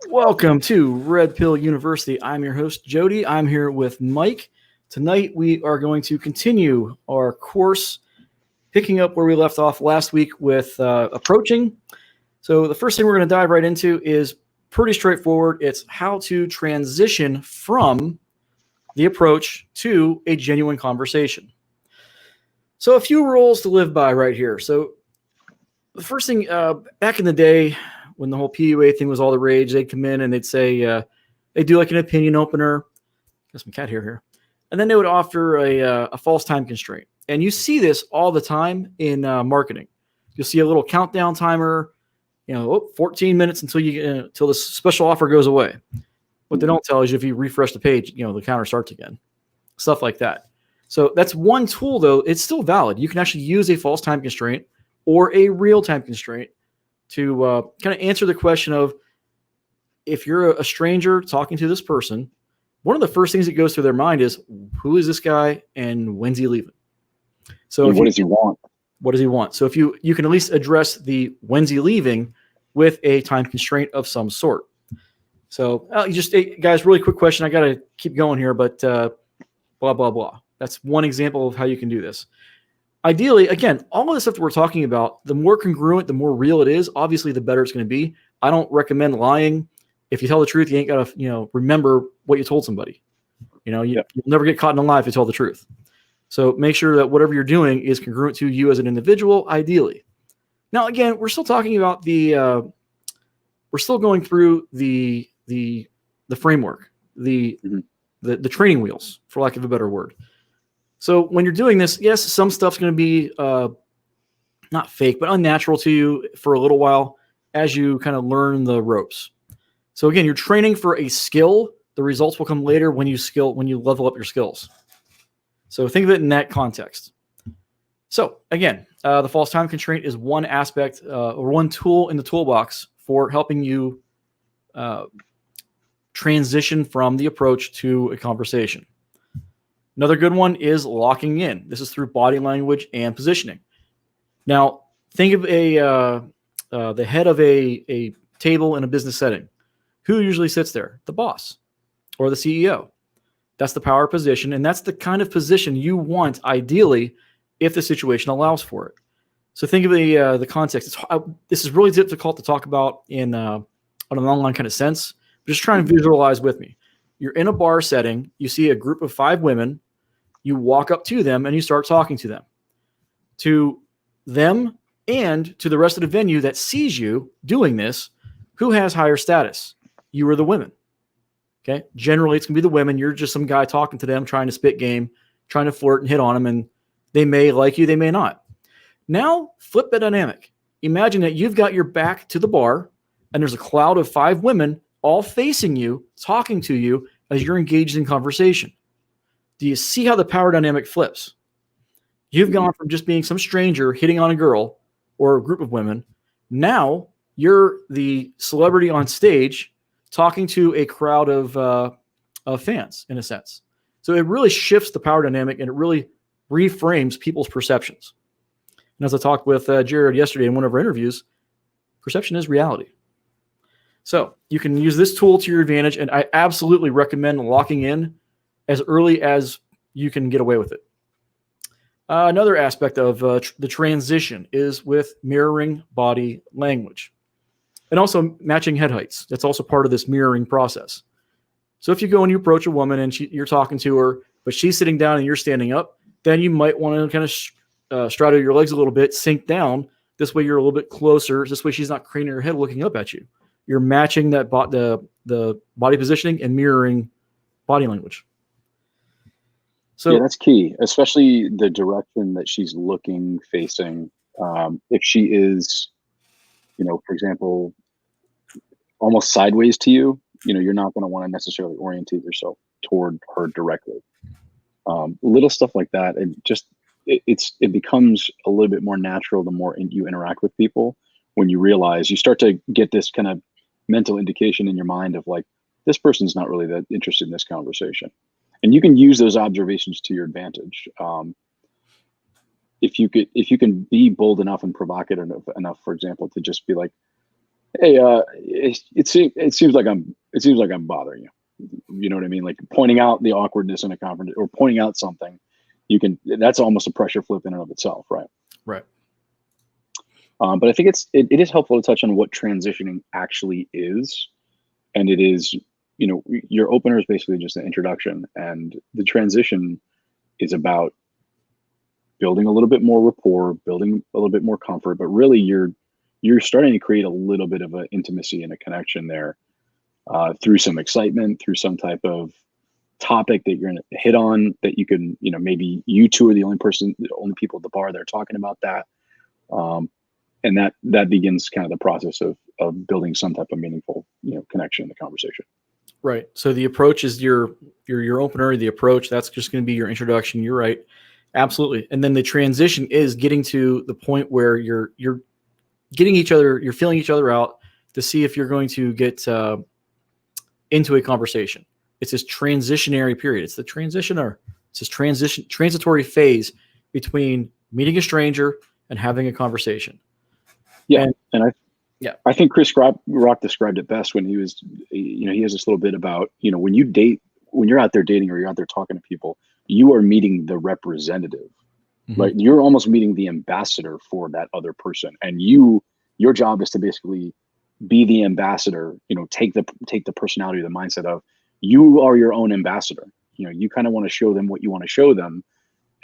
Welcome to Red Pill University. I'm your host, Jody. I'm here with Mike. Tonight, we are going to continue our course, picking up where we left off last week with approaching. So, the first thing we're going to dive right into is pretty straightforward. It's how to transition from the approach to a genuine conversation. So, a few rules to live by right here. So, the first thing, back in the day, when the whole PUA thing was all the rage, they'd come in and they'd say, they do like an opinion opener. Got some cat hair here. And then they would offer a false time constraint. And you see this all the time in marketing. You'll see a little countdown timer, 14 minutes until this special offer goes away. What they don't tell is if you refresh the page, the counter starts again. Stuff like that. So that's one tool, though. It's still valid. You can actually use a false time constraint or a real time constraint to kind of answer the question of, if you're a stranger talking to this person, one of the first things that goes through their mind is, who is this guy and when's he leaving? So what does he want? What does he want? So if you can at least address the when's he leaving with a time constraint of some sort. So guys, really quick question. I got to keep going here, but blah, blah, blah. That's one example of how you can do this. Ideally, again, all of the stuff that we're talking about, the more congruent, the more real it is, obviously the better it's going to be. I don't recommend lying. If you tell the truth, you ain't got to, remember what you told somebody. You'll never get caught in a lie if you tell the truth. So make sure that whatever you're doing is congruent to you as an individual, ideally. Now, again, we're still talking about we're still going through the framework, the training wheels, for lack of a better word. So when you're doing this, yes, some stuff's going to be not fake, but unnatural to you for a little while as you kind of learn the ropes. So again, you're training for a skill. The results will come later when you level up your skills. So think of it in that context. So again, the false time constraint is one aspect or one tool in the toolbox for helping you transition from the approach to a conversation. Another good one is locking in. This is through body language and positioning. Now, think of the head of a table in a business setting. Who usually sits there? The boss or the CEO. That's the power position, and that's the kind of position you want, ideally, if the situation allows for it. So think of the context. This is really difficult to talk about on an online kind of sense. But just try and visualize with me. You're in a bar setting. You see a group of 5 women. You walk up to them and you start talking to them. To them and to the rest of the venue that sees you doing this, who has higher status? You or the women. Okay. Generally, it's going to be the women. You're just some guy talking to them, trying to spit game, trying to flirt and hit on them, and they may like you, they may not. Now, flip the dynamic. Imagine that you've got your back to the bar, and there's a cloud of 5 women all facing you, talking to you as you're engaged in conversation. Do you see how the power dynamic flips? You've gone from just being some stranger hitting on a girl or a group of women. Now you're the celebrity on stage talking to a crowd of fans, in a sense. So it really shifts the power dynamic, and it really reframes people's perceptions. And as I talked with Jared yesterday in one of our interviews, perception is reality. So you can use this tool to your advantage, and I absolutely recommend locking in as early as you can get away with it. Another aspect of the transition is with mirroring body language and also matching head heights. That's also part of this mirroring process. So if you go and you approach a woman and you're talking to her, but she's sitting down and you're standing up, then you might want to kind of straddle your legs a little bit, sink down. This way you're a little bit closer. This way she's not craning her head looking up at you. You're matching that the body positioning and mirroring body language. So yeah, that's key, especially the direction that she's looking, facing. If she is, for example, almost sideways to you, you're not going to want to necessarily orientate yourself toward her directly. Little stuff like that, and just it becomes a little bit more natural the more you interact with people. When you realize, you start to get this kind of mental indication in your mind of like, this person's not really that interested in this conversation. And you can use those observations to your advantage. If you can be bold enough and provocative enough, for example, to just be like, Hey, it seems like I'm bothering you. You know what I mean? Like pointing out the awkwardness in a conference or pointing out something, that's almost a pressure flip in and of itself, right? Right. But I think it is helpful to touch on what transitioning actually is, and it is, your opener is basically just an introduction, and the transition is about building a little bit more rapport, building a little bit more comfort, but really you're starting to create a little bit of an intimacy and a connection there, through some excitement, through some type of topic that you're going to hit on that you can, maybe you two are the only people at the bar that are talking about that. Um, and that begins kind of the process of building some type of meaningful, connection in the conversation. Right. So the approach is your opener, the approach, that's just going to be your introduction. You're right. Absolutely. And then the transition is getting to the point where you're getting each other, you're feeling each other out to see if you're going to get into a conversation. It's this transitionary period. It's the transitioner. It's this transitory phase between meeting a stranger and having a conversation. Yeah. Yeah. I think Chris Rock described it best when he was, he has this little bit about, when you're out there dating or you're out there talking to people, you are meeting the representative, right? You're almost meeting the ambassador for that other person. And your job is to basically be the ambassador, take the personality, the mindset of you are your own ambassador. You kind of want to show them what you want to show them,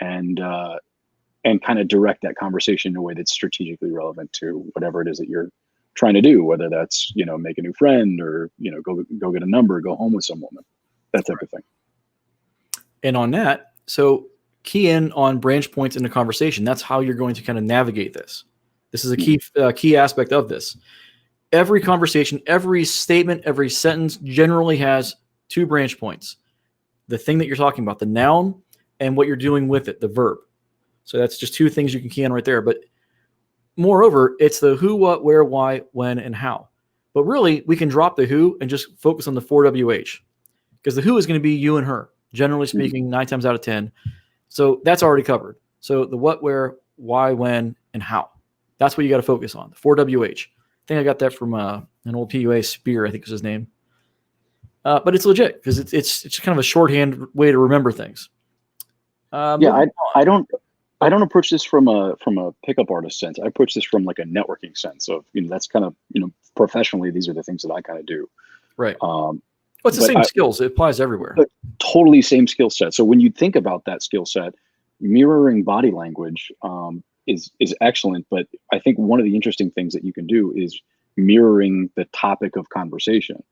and kind of direct that conversation in a way that's strategically relevant to whatever it is that you're trying to do, whether that's, make a new friend or, go get a number, go home with some woman, that type of thing. And on that, so key in on branch points in the conversation. That's how you're going to kind of navigate this. This is a key aspect of this. Every conversation, every statement, every sentence generally has 2 branch points. The thing that you're talking about, the noun, and what you're doing with it, the verb. So that's just 2 things you can key in right there. But moreover, it's the who, what, where, why, when, and how. But really, we can drop the who and just focus on the 4WH, because the who is going to be you and her, generally speaking, 9 times out of 10. So that's already covered. So the what, where, why, when, and how. That's what you got to focus on, the 4WH. I think I got that from an old PUA, Spear, I think was his name. But it's legit because it's just kind of a shorthand way to remember things. Yeah, I don't approach this from a pickup artist sense. I approach this from like a networking sense of, that's kind of, professionally, these are the things that I kind of do. Right. It's the same skills. It applies everywhere. Totally same skill set. So when you think about that skill set, mirroring body language is excellent. But I think one of the interesting things that you can do is mirroring the topic of conversation.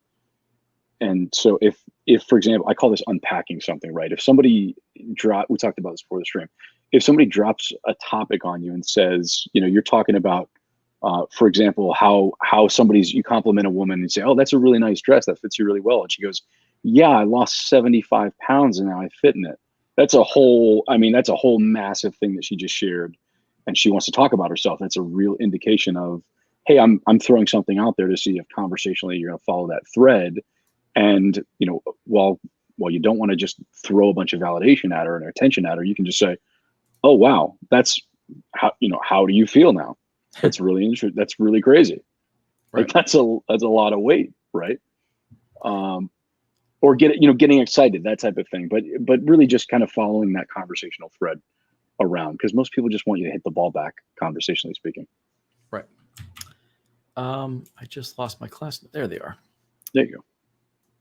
And so if for example, I call this unpacking something, right? If somebody we talked about this before the stream. If somebody drops a topic on you and says, you're talking about, for example, how you compliment a woman and say, oh, that's a really nice dress. That fits you really well. And she goes, yeah, I lost 75 pounds and now I fit in it. That's a whole massive thing that she just shared. And she wants to talk about herself. That's a real indication of, hey, I'm throwing something out there to see if conversationally you're going to follow that thread. And, while you don't want to just throw a bunch of validation at her and attention at her, you can just say, oh, wow, that's how do you feel now? That's really interesting. That's really crazy. Right. Like that's a lot of weight. Right. Or getting excited, that type of thing. But really just kind of following that conversational thread around, because most people just want you to hit the ball back, conversationally speaking. Right. I just lost my class. There they are. There you go.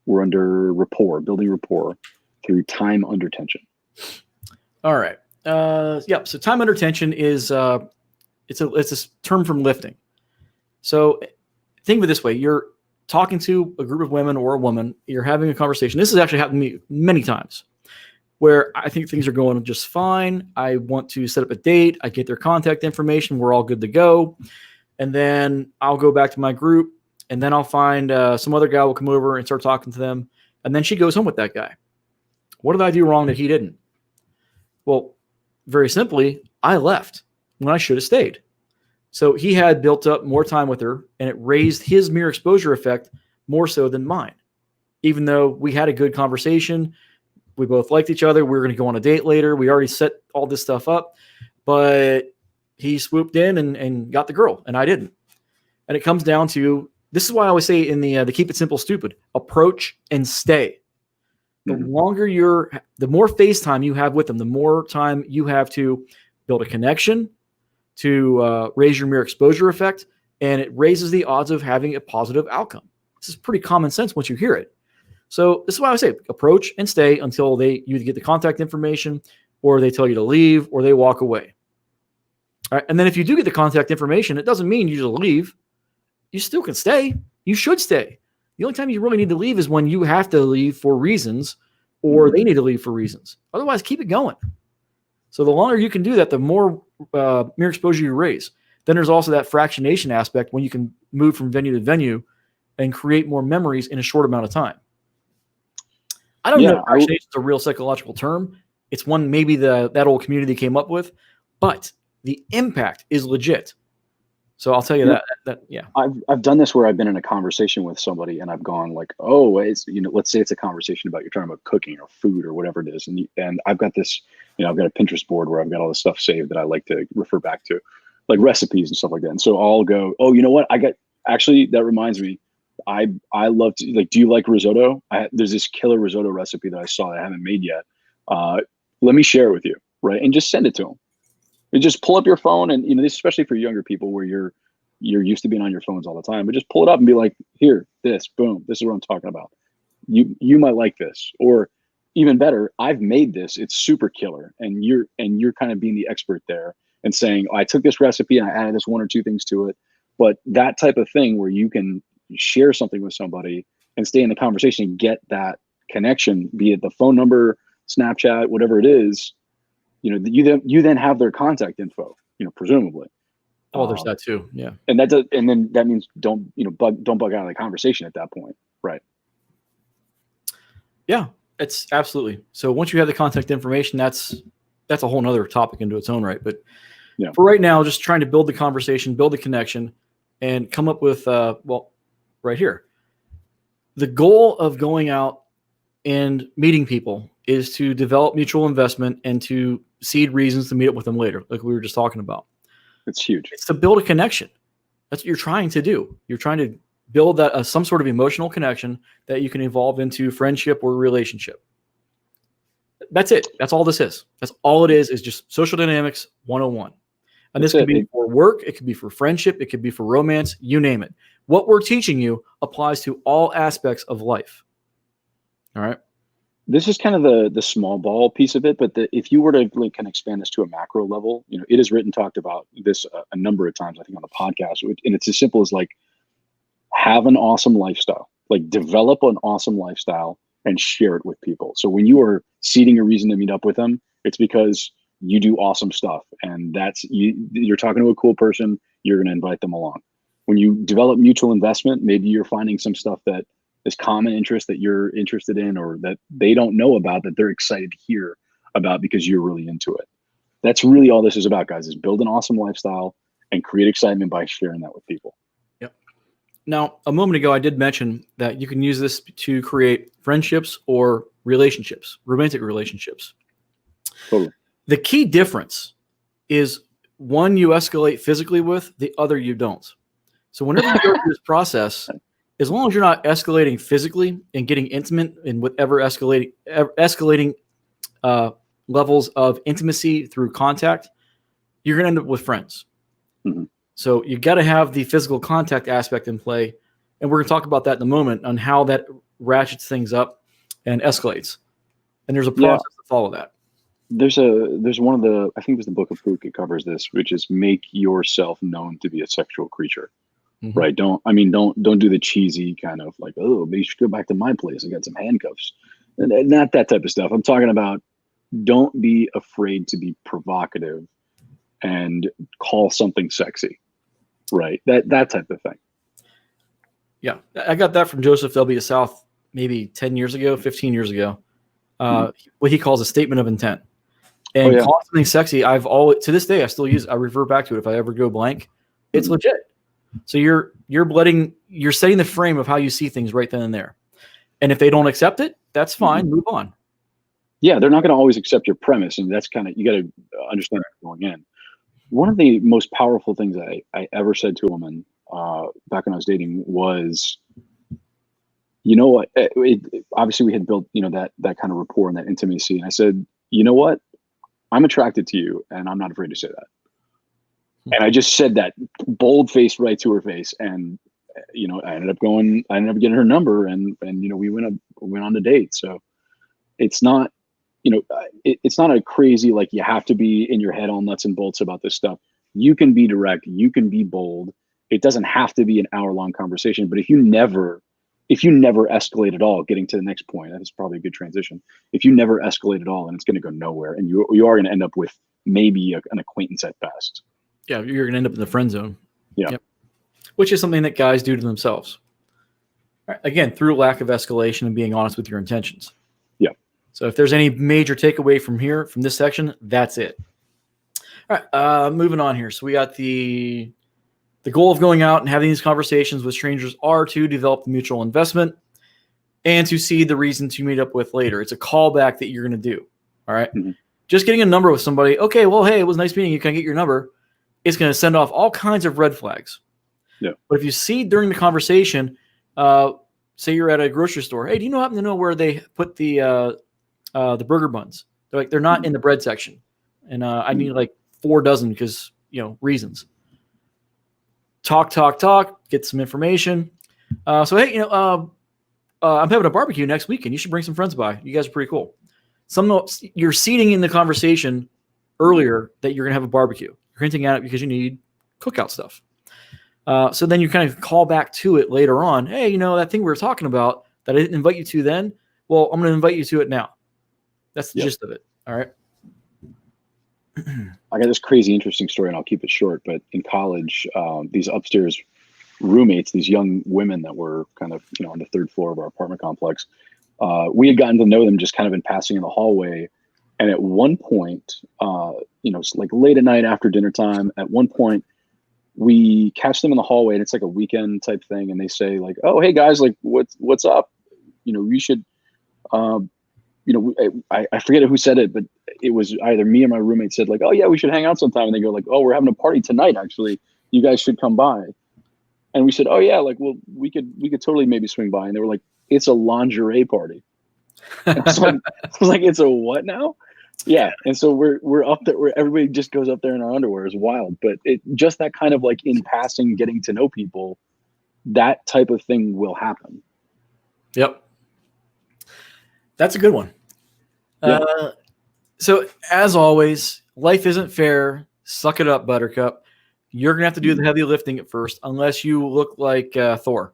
We're under rapport, building rapport through time under tension. All right. So time under tension is it's a term from lifting. So think of it this way: you're talking to a group of women or a woman. You're having a conversation. This has actually happened to me many times, where I think things are going just fine. I want to set up a date. I get their contact information. We're all good to go, and then I'll go back to my group. And then I'll find some other guy will come over and start talking to them. And then she goes home with that guy. What did I do wrong that he didn't? Well, very simply, I left when I should have stayed. So he had built up more time with her, and it raised his mere exposure effect more so than mine. Even though we had a good conversation, we both liked each other. We were going to go on a date later. We already set all this stuff up. But he swooped in and got the girl, and I didn't. And it comes down to this is why I always say in the Keep It Simple Stupid, approach and stay. The longer the more face time you have with them, the more time you have to build a connection, to raise your mere exposure effect, and it raises the odds of having a positive outcome. This is pretty common sense once you hear it. So this is why I say approach and stay until you either get the contact information, or they tell you to leave, or they walk away. All right. And then if you do get the contact information, it doesn't mean you just leave. You still can stay. You should stay. The only time you really need to leave is when you have to leave for reasons, or they need to leave for reasons. Otherwise, keep it going. So the longer you can do that, the more mere exposure you raise. Then there's also that fractionation aspect when you can move from venue to venue and create more memories in a short amount of time. I don't know if fractionation is a real psychological term. It's one maybe that old community came up with, but the impact is legit. So I'll tell you that I've done this where I've been in a conversation with somebody and I've gone like, oh, it's, let's say it's a conversation about, you're talking about cooking or food or whatever it is. And I've got this, I've got a Pinterest board where I've got all this stuff saved that I like to refer back to, like recipes and stuff like that. And so I'll go, oh, you know what? Actually, that reminds me, I love to, like, do you like risotto? There's this killer risotto recipe that I saw that I haven't made yet. Let me share it with you, right? And just send it to them. And just pull up your phone, and this, especially for younger people where you're used to being on your phones all the time, but just pull it up and be like, here, this, boom, this is what I'm talking about. You might like this, or even better, I've made this, it's super killer, and you're kind of being the expert there and saying, oh, I took this recipe and I added this one or two things to it. But that type of thing where you can share something with somebody and stay in the conversation and get that connection, be it the phone number, Snapchat, whatever it is, you then have their contact info, presumably. Oh, there's that too. Yeah. And then that means don't bug out of the conversation at that point. Right. Yeah, it's absolutely. So once you have the contact information, that's a whole nother topic into its own right. But for right now, just trying to build the conversation, build the connection, and come up with, right here. The goal of going out and meeting people is to develop mutual investment and to seed reasons to meet up with them later, like we were just talking about. It's huge. It's to build a connection. That's what you're trying to do. You're trying to build that some sort of emotional connection that you can evolve into friendship or relationship. That's it. That's all this is. That's all it is just social dynamics 101. And this could be for work. It could be for friendship. It could be for romance, you name it. What we're teaching you applies to all aspects of life. All right. This is kind of the small ball piece of it, but if you were to kind of expand this to a macro level, it is talked about this a number of times, I think, on the podcast, and it's as simple as like, have an awesome lifestyle, like develop an awesome lifestyle and share it with people. So when you are seeding a reason to meet up with them, it's because you do awesome stuff, and you're talking to a cool person, you're going to invite them along. When you develop mutual investment, maybe you're finding some stuff that is common interest that you're interested in, or that they don't know about, that they're excited to hear about because you're really into it. That's really all this is about, guys, is build an awesome lifestyle and create excitement by sharing that with people. Yep. Now, a moment ago, I did mention that you can use this to create friendships or relationships, romantic relationships. Totally. The key difference is one you escalate physically with, the other you don't. So whenever you go through this process, as long as you're not escalating physically and getting intimate in whatever escalating levels of intimacy through contact, you're going to end up with friends. Mm-hmm. So you got to have the physical contact aspect in play. And we're going to talk about that in a moment on how that ratchets things up and escalates. And there's a process to follow that. There's one of the, I think it was the Book of Pook, it covers this, which is make yourself known to be a sexual creature. Mm-hmm. Right. Don't do the cheesy kind of like, oh, maybe you should go back to my place. I got some handcuffs. And not that type of stuff. I'm talking about, don't be afraid to be provocative and call something sexy. Right. That type of thing. Yeah. I got that from Joseph W. South maybe 10 years ago, 15 years ago. What he calls a statement of intent. And calling something sexy, to this day, I still use it. I refer back to it if I ever go blank. It's legit. So you're setting the frame of how you see things right then and there. And if they don't accept it, that's fine. Move on. Yeah, they're not going to always accept your premise, and that's kind of, you got to understand going in. One of the most powerful things I ever said to a woman back when I was dating was, you know what? Obviously, we had built, that kind of rapport and that intimacy. And I said, you know what? I'm attracted to you, and I'm not afraid to say that. And I just said that bold faced right to her face. And, I ended up getting her number, and we went on the date. So it's not, it's not a crazy, like, you have to be in your head all nuts and bolts about this stuff. You can be direct, you can be bold. It doesn't have to be an hour-long conversation, but if you never escalate at all, getting to the next point, that is probably a good transition. If you never escalate at all, then it's going to go nowhere, and you are going to end up with maybe an acquaintance at best. Yeah, you're going to end up in the friend zone. Yeah. Yep. Which is something that guys do to themselves. Right. Again, through lack of escalation and being honest with your intentions. Yeah. So if there's any major takeaway from this section, that's it. All right, moving on here. So we got the goal of going out and having these conversations with strangers are to develop the mutual investment and to see the reason to meet up with later. It's a callback that you're going to do. All right. Mm-hmm. Just getting a number with somebody. Okay, well, hey, it was nice meeting you. Can I get your number? It's going to send off all kinds of red flags. Yeah. But if you see during the conversation, say you're at a grocery store, hey, do you happen to know where they put the burger buns? They're not in the bread section, and I need like 4 dozen because reasons. Talk, get some information. So hey, I'm having a barbecue next weekend. You should bring some friends by. You guys are pretty cool. You're seeding in the conversation earlier that you're gonna have a barbecue. You're hinting at it because you need cookout stuff. So then you kind of call back to it later on. Hey, that thing we were talking about that I didn't invite you to then. Well, I'm going to invite you to it now. That's the gist of it. All right. I got this crazy interesting story, and I'll keep it short. But in college, these upstairs roommates, these young women that were kind of on the 3rd floor of our apartment complex, we had gotten to know them just kind of in passing in the hallway. And at one point, like late at night after dinner time, at one point, we catch them in the hallway, and it's like a weekend type thing. And they say like, "Oh, hey guys, like what's up? We should, I forget who said it, but it was either me or my roommate said like, oh yeah, we should hang out sometime." And they go like, "Oh, we're having a party tonight. Actually, you guys should come by." And we said, "Oh yeah, like, well, we could totally maybe swing by." And they were like, "It's a lingerie party." I was like, "It's a what now?" Yeah. And so we're up there where everybody just goes up there in our underwear. Is wild. But it just that kind of like in passing, getting to know people, that type of thing will happen. Yep. That's a good one. Yeah. So as always, life isn't fair. Suck it up, Buttercup. You're going to have to do the heavy lifting at first, unless you look like Thor.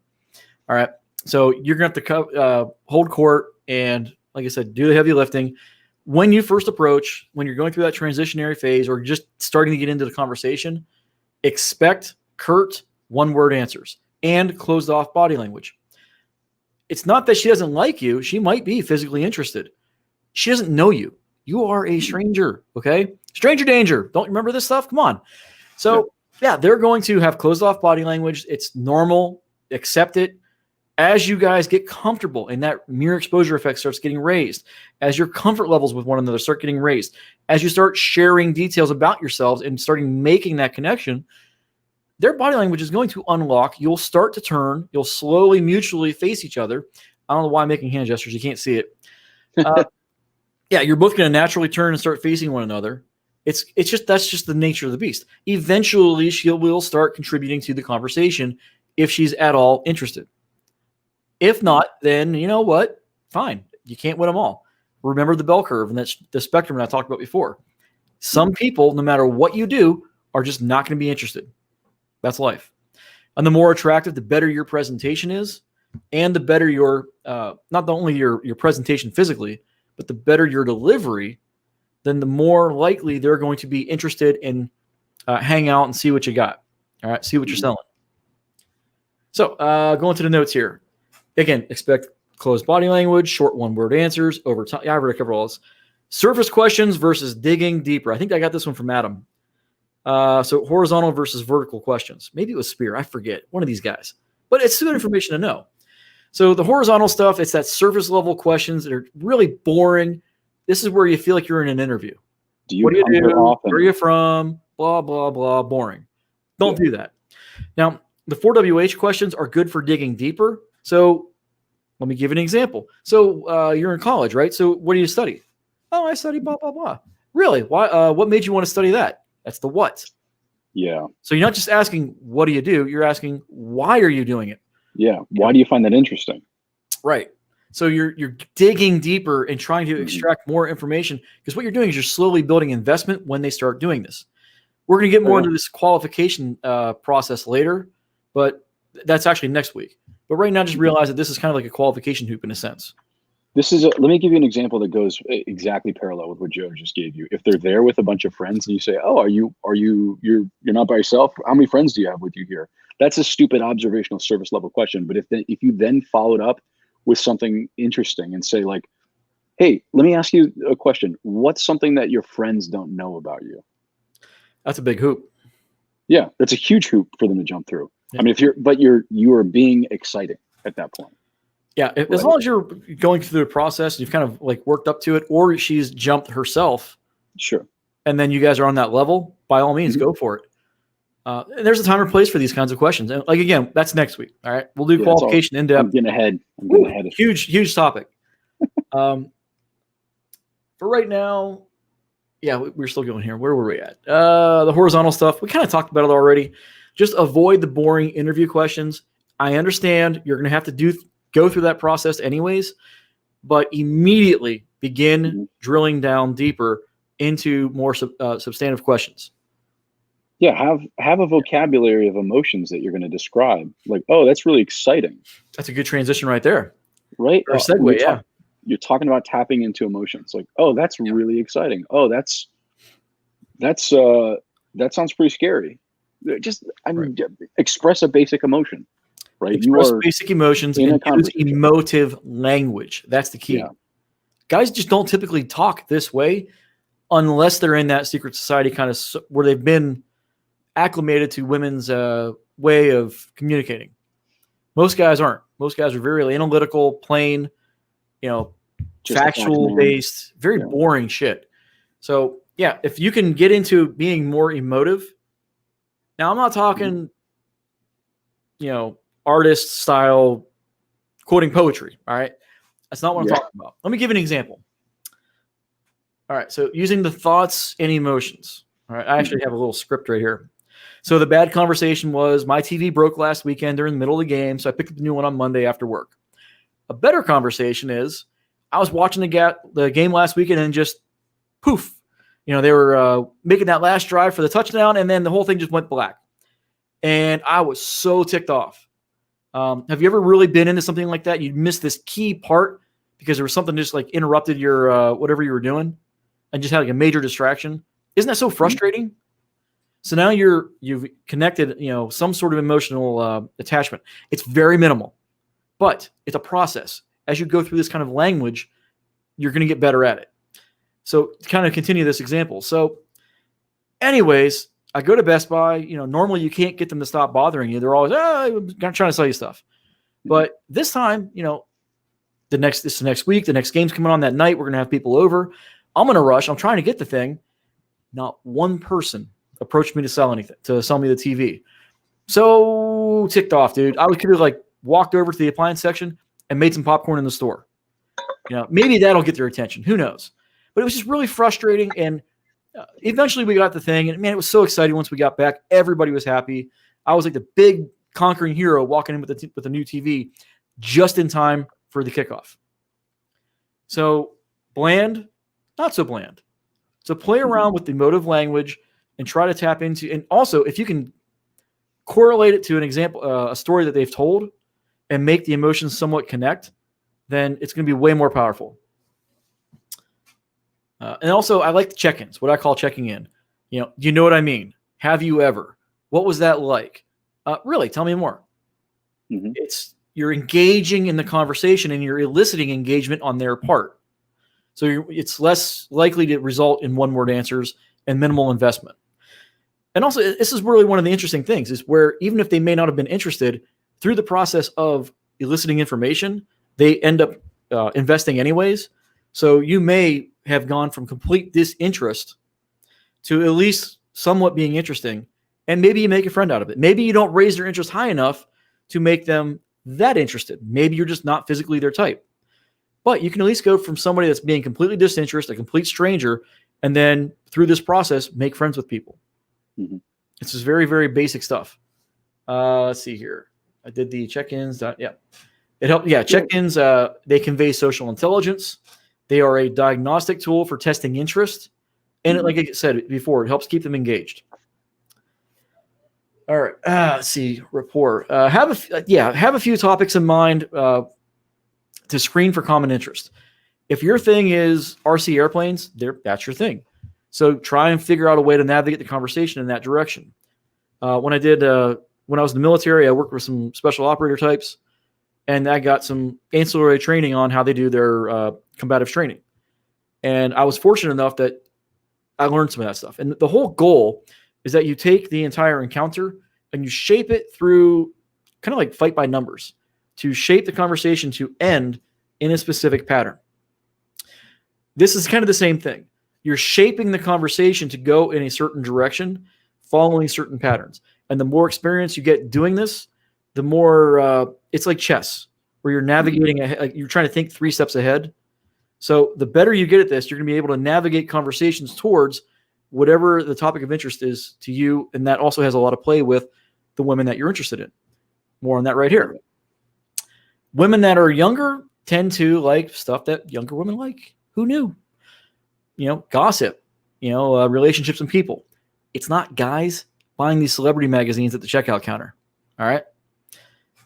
All right. So you're going to have to hold court and, like I said, do the heavy lifting. When you first approach, when you're going through that transitionary phase or just starting to get into the conversation, expect curt one-word answers and closed-off body language. It's not that she doesn't like you. She might be physically interested. She doesn't know you. You are a stranger, okay? Stranger danger. Don't remember this stuff? Come on. So, yeah, they're going to have closed-off body language. It's normal. Accept it. As you guys get comfortable and that mirror exposure effect starts getting raised, as your comfort levels with one another start getting raised, as you start sharing details about yourselves and starting making that connection, their body language is going to unlock. You'll start to turn. You'll slowly mutually face each other. I don't know why I'm making hand gestures. You can't see it. Yeah, you're both going to naturally turn and start facing one another. That's just the nature of the beast. Eventually, she will start contributing to the conversation if she's at all interested. If not, then you know what? Fine. You can't win them all. Remember the bell curve and that's the spectrum that I talked about before. Some people, no matter what you do, are just not going to be interested. That's life. And the more attractive, the better your presentation is, and the better your not only your presentation physically, but the better your delivery, then the more likely they're going to be interested in hang out and see what you got. All right, see what you're selling. So going to the notes here. Again, expect closed body language, short one-word answers over time. Yeah, I've already covered all this. Surface questions versus digging deeper. I think I got this one from Adam. So horizontal versus vertical questions. Maybe it was Spear. I forget. One of these guys. But it's good information to know. So the horizontal stuff, it's that surface level questions that are really boring. This is where you feel like you're in an interview. What do you do? Where are you from? Blah, blah, blah. Boring. Don't do that. Now, the 4WH questions are good for digging deeper. So let me give you an example. So you're in college, right? So what do you study? Oh, I study blah, blah, blah. Really? Why? What made you want to study that? That's the what. Yeah. So you're not just asking, what do you do? You're asking, why are you doing it? Yeah. Why do you find that interesting? Right. So you're digging deeper and trying to extract more information, because what you're doing is you're slowly building investment when they start doing this. We're going to get more into this qualification process later, but that's actually next week. But right now, just realize that this is kind of like a qualification hoop in a sense. Let me give you an example that goes exactly parallel with what Joe just gave you. If they're there with a bunch of friends and you say, "Oh, you're not by yourself? How many friends do you have with you here?" That's a stupid observational service level question. But if you then followed up with something interesting and say like, "Hey, let me ask you a question. What's something that your friends don't know about you?" That's a big hoop. Yeah, that's a huge hoop for them to jump through. Yeah. I mean, you are being exciting at that point. Yeah, as long as you're going through the process, you've kind of like worked up to it, or she's jumped herself. Sure. And then you guys are on that level, by all means, go for it. And there's a time and place for these kinds of questions. And like, again, that's next week. All right. We'll do qualification in depth. I'm getting ahead. Huge topic. For right now, yeah, we're still going here. Where were we at? The horizontal stuff. We kind of talked about it already. Just avoid the boring interview questions. I understand you're going to have to go through that process anyways, but immediately begin drilling down deeper into more substantive questions. Yeah, have a vocabulary of emotions that you're going to describe. Like, oh, that's really exciting. That's a good transition right there. Right? Or segue, yeah. You're talking about tapping into emotions. Like, oh, that's really exciting. Oh, that sounds pretty scary. Just express a basic emotion. Right? Express basic emotions and use emotive language. That's the key. Yeah. Guys just don't typically talk this way unless they're in that secret society kind of where they've been acclimated to women's way of communicating. Most guys aren't. Most guys are very analytical, plain, factual based, very boring shit. So yeah, if you can get into being more emotive. Now I'm not talking, artist style quoting poetry. All right. That's not what I'm talking about. Let me give an example. All right. So using the thoughts and emotions. All right. I actually have a little script right here. So the bad conversation was my TV broke last weekend during the middle of the game. So I picked up the new one on Monday after work. A better conversation is I was watching the game last weekend and just poof, they were making that last drive for the touchdown. And then the whole thing just went black. And I was so ticked off. Have you ever really been into something like that? You missed this key part because there was something just like interrupted your whatever you were doing and just had like a major distraction. Isn't that so frustrating? So now you've connected, some sort of emotional attachment. It's very minimal, but it's a process. As you go through this kind of language, you're going to get better at it. So to kind of continue this example. So anyways, I go to Best Buy, normally you can't get them to stop bothering you. They're always, I'm trying to sell you stuff. But this time, this is next week, the next game's coming on that night. We're going to have people over. I'm going to rush. I'm trying to get the thing. Not one person approached me to sell me the TV. So ticked off, dude. I could have walked over to the appliance section and made some popcorn in the store. Maybe that'll get their attention. Who knows? But it was just really frustrating. And eventually we got the thing, and man, it was so exciting once we got back. Everybody was happy. I was like the big conquering hero walking in with a new TV just in time for the kickoff. So bland, not so bland. So play around with the emotive language and try to tap into, and also if you can correlate it to an example, a story that they've told, and make the emotions somewhat connect, then it's going to be way more powerful. And also, I like the check-ins, what I call checking in. You know what I mean? Have you ever? What was that like? Really, tell me more. Mm-hmm. You're engaging in the conversation and you're eliciting engagement on their part. So it's less likely to result in one-word answers and minimal investment. And also, this is really one of the interesting things is where even if they may not have been interested, through the process of eliciting information, they end up investing anyways. So you may have gone from complete disinterest to at least somewhat being interesting. And maybe you make a friend out of it. Maybe you don't raise their interest high enough to make them that interested. Maybe you're just not physically their type. But you can at least go from somebody that's being completely disinterested, a complete stranger, and then through this process, make friends with people. Mm-hmm. It's just very, very basic stuff. Let's see here. I did the check-ins. Yeah. It helped. Yeah. Check-ins, they convey social intelligence. They are a diagnostic tool for testing interest. And like I said before, it helps keep them engaged. All right. Let's see. Rapport. Have a few topics in mind to screen for common interest. If your thing is RC airplanes, that's your thing. So try and figure out a way to navigate the conversation in that direction. When I was in the military, I worked with some special operator types, and I got some ancillary training on how they do their combative training. And I was fortunate enough that I learned some of that stuff. And the whole goal is that you take the entire encounter and you shape it through kind of like fight by numbers to shape the conversation to end in a specific pattern. This is kind of the same thing. You're shaping the conversation to go in a certain direction, following certain patterns. And the more experience you get doing this, the more it's like chess, where you're navigating, like you're trying to think 3 steps ahead. So the better you get at this, you're going to be able to navigate conversations towards whatever the topic of interest is to you. And that also has a lot of play with the women that you're interested in. More on that right here. Women that are younger tend to like stuff that younger women like. Who knew? Gossip, relationships and people. It's not guys buying these celebrity magazines at the checkout counter. All right.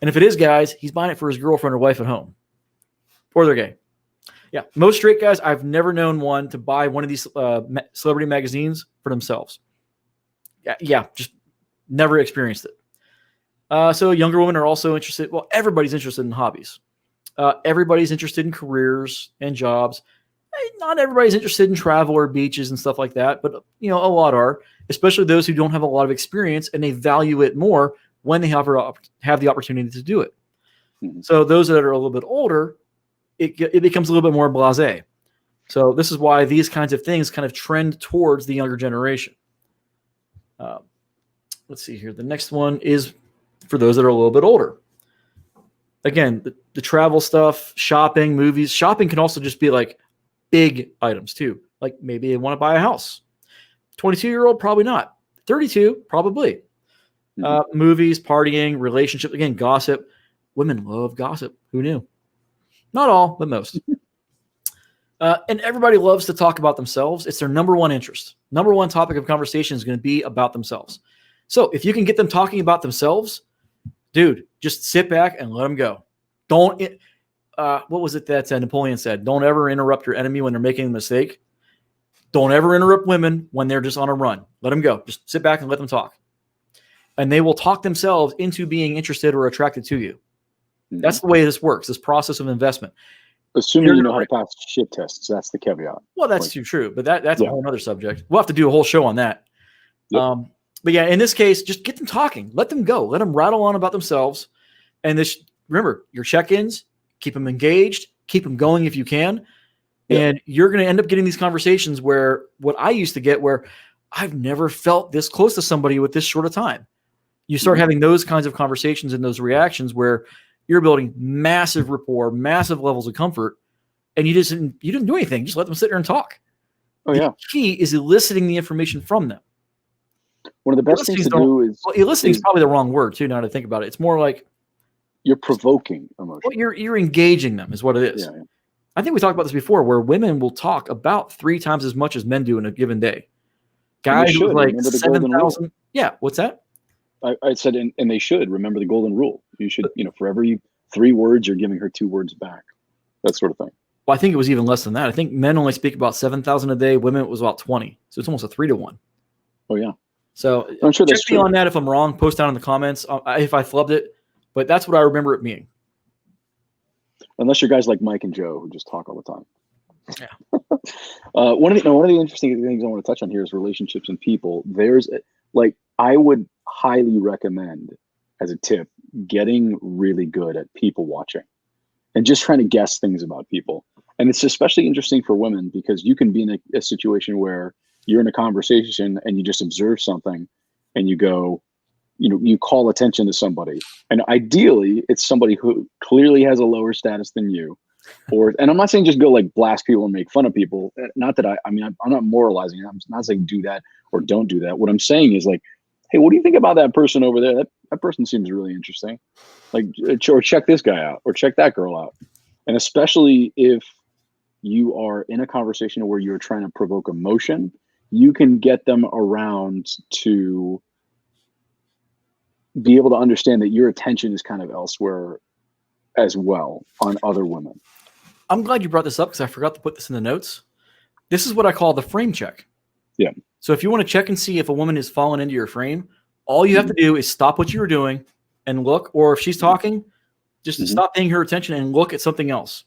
And if it is guys, he's buying it for his girlfriend or wife at home. Or they're gay. Yeah. Most straight guys, I've never known one to buy one of these celebrity magazines for themselves. Yeah. Just never experienced it. So younger women are also interested. Well, everybody's interested in hobbies. Everybody's interested in careers and jobs. Not everybody's interested in travel or beaches and stuff like that, but a lot are, especially those who don't have a lot of experience and they value it more when they have the opportunity to do it. Mm-hmm. So those that are a little bit older, it becomes a little bit more blasé. So this is why these kinds of things kind of trend towards the younger generation. Let's see here. The next one is for those that are a little bit older. Again, the travel stuff, shopping, movies. Shopping can also just be like big items too. Like maybe they want to buy a house. 22-year-old, probably not. 32, probably. Mm-hmm. Movies, partying, relationships. Again, gossip. Women love gossip. Who knew? Not all, but most. And everybody loves to talk about themselves. It's their number one interest. Number one topic of conversation is going to be about themselves. So if you can get them talking about themselves, dude, just sit back and let them go. Don't, what was it that Napoleon said? Don't ever interrupt your enemy when they're making a mistake. Don't ever interrupt women when they're just on a run. Let them go. Just sit back and let them talk. And they will talk themselves into being interested or attracted to you. Mm-hmm. That's the way this works, this process of investment. Assuming you know how to pass shit tests. That's the caveat. Well, that's too true. But that's a whole other subject. We'll have to do a whole show on that. Yep. But yeah, in this case, just get them talking. Let them go. Let them rattle on about themselves. And remember, your check-ins, keep them engaged, keep them going if you can. Yep. And you're going to end up getting these conversations where what I used to get, where I've never felt this close to somebody with this short of time. You start having those kinds of conversations and those reactions where you're building massive rapport, massive levels of comfort, and you didn't do anything. Just let them sit there and talk. Oh, yeah. The key is eliciting the information from them. One of the best things to do is... Well, eliciting is probably the wrong word, too, now to think about it. It's more like... You're provoking emotion. Well, you're engaging them is what it is. Yeah. I think we talked about this before, where women will talk about 3 times as much as men do in a given day. Guys with like 7,000... Yeah, what's that? I said, and they should remember the golden rule. You should, for every 3 words, you're giving her 2 words back. That sort of thing. Well, I think it was even less than that. I think men only speak about 7,000 a day. Women, it was about 20. So it's almost a 3-to-1. Oh, yeah. So I'm sure check me on that if I'm wrong. Post down in the comments if I flubbed it. But that's what I remember it being. Unless you're guys like Mike and Joe who just talk all the time. Yeah. One of the interesting things I want to touch on here is relationships and people. I would highly recommend, as a tip, getting really good at people watching and just trying to guess things about people. And it's especially interesting for women because you can be in a situation where you're in a conversation and you just observe something and you go, you call attention to somebody, and ideally it's somebody who clearly has a lower status than you, and I'm not saying just go like blast people and make fun of people. Not that I mean, I'm not moralizing. I'm not saying do that or don't do that. What I'm saying is like, hey, what do you think about that person over there? That person seems really interesting. Like, or check this guy out, or check that girl out. And especially if you are in a conversation where you're trying to provoke emotion, you can get them around to be able to understand that your attention is kind of elsewhere as well on other women. I'm glad you brought this up because I forgot to put this in the notes. This is what I call the frame check. Yeah. So if you want to check and see if a woman is falling into your frame, all you have to do is stop what you were doing and look, or if she's talking, just stop paying her attention and look at something else.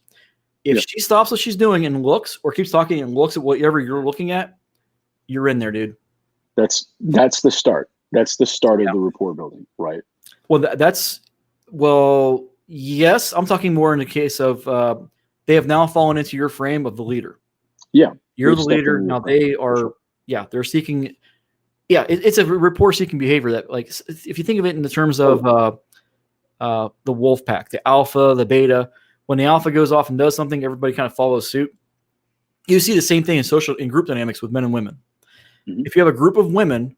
If she stops what she's doing and looks, or keeps talking and looks at whatever you're looking at, you're in there, dude. That's the start. That's the start of the rapport building, right? Well, yes. I'm talking more in the case of they have now fallen into your frame of the leader. Yeah. You're the leader. Now they are, they're seeking. Yeah, it's a rapport-seeking behavior that, like, if you think of it in the terms of the wolf pack, the alpha, the beta, when the alpha goes off and does something, everybody kind of follows suit. You see the same thing in group dynamics with men and women. Mm-hmm. If you have a group of women,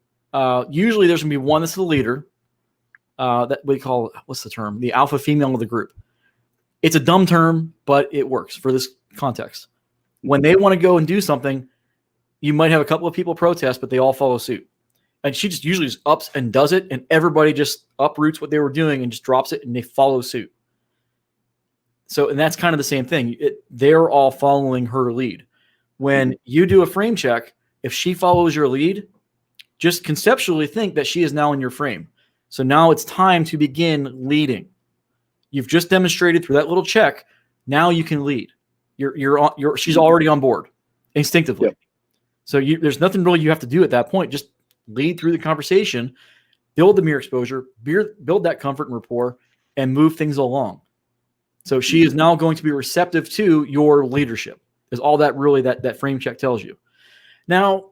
usually there's going to be one that's the leader. That we call, what's the term? The alpha female of the group. It's a dumb term, but it works for this context. When they want to go and do something, you might have a couple of people protest, but they all follow suit. And she just usually just ups and does it, and everybody just uproots what they were doing and just drops it, and they follow suit. So, and that's kind of the same thing. They're all following her lead. When you do a frame check, if she follows your lead, just conceptually think that she is now in your frame. So now it's time to begin leading. You've just demonstrated through that little check. Now you can lead. She's already on board instinctively. Yep. So there's nothing really you have to do at that point. Just lead through the conversation, build the mirror exposure, build that comfort and rapport, and move things along. So she is now going to be receptive to your leadership, is all that really that frame check tells you. Now,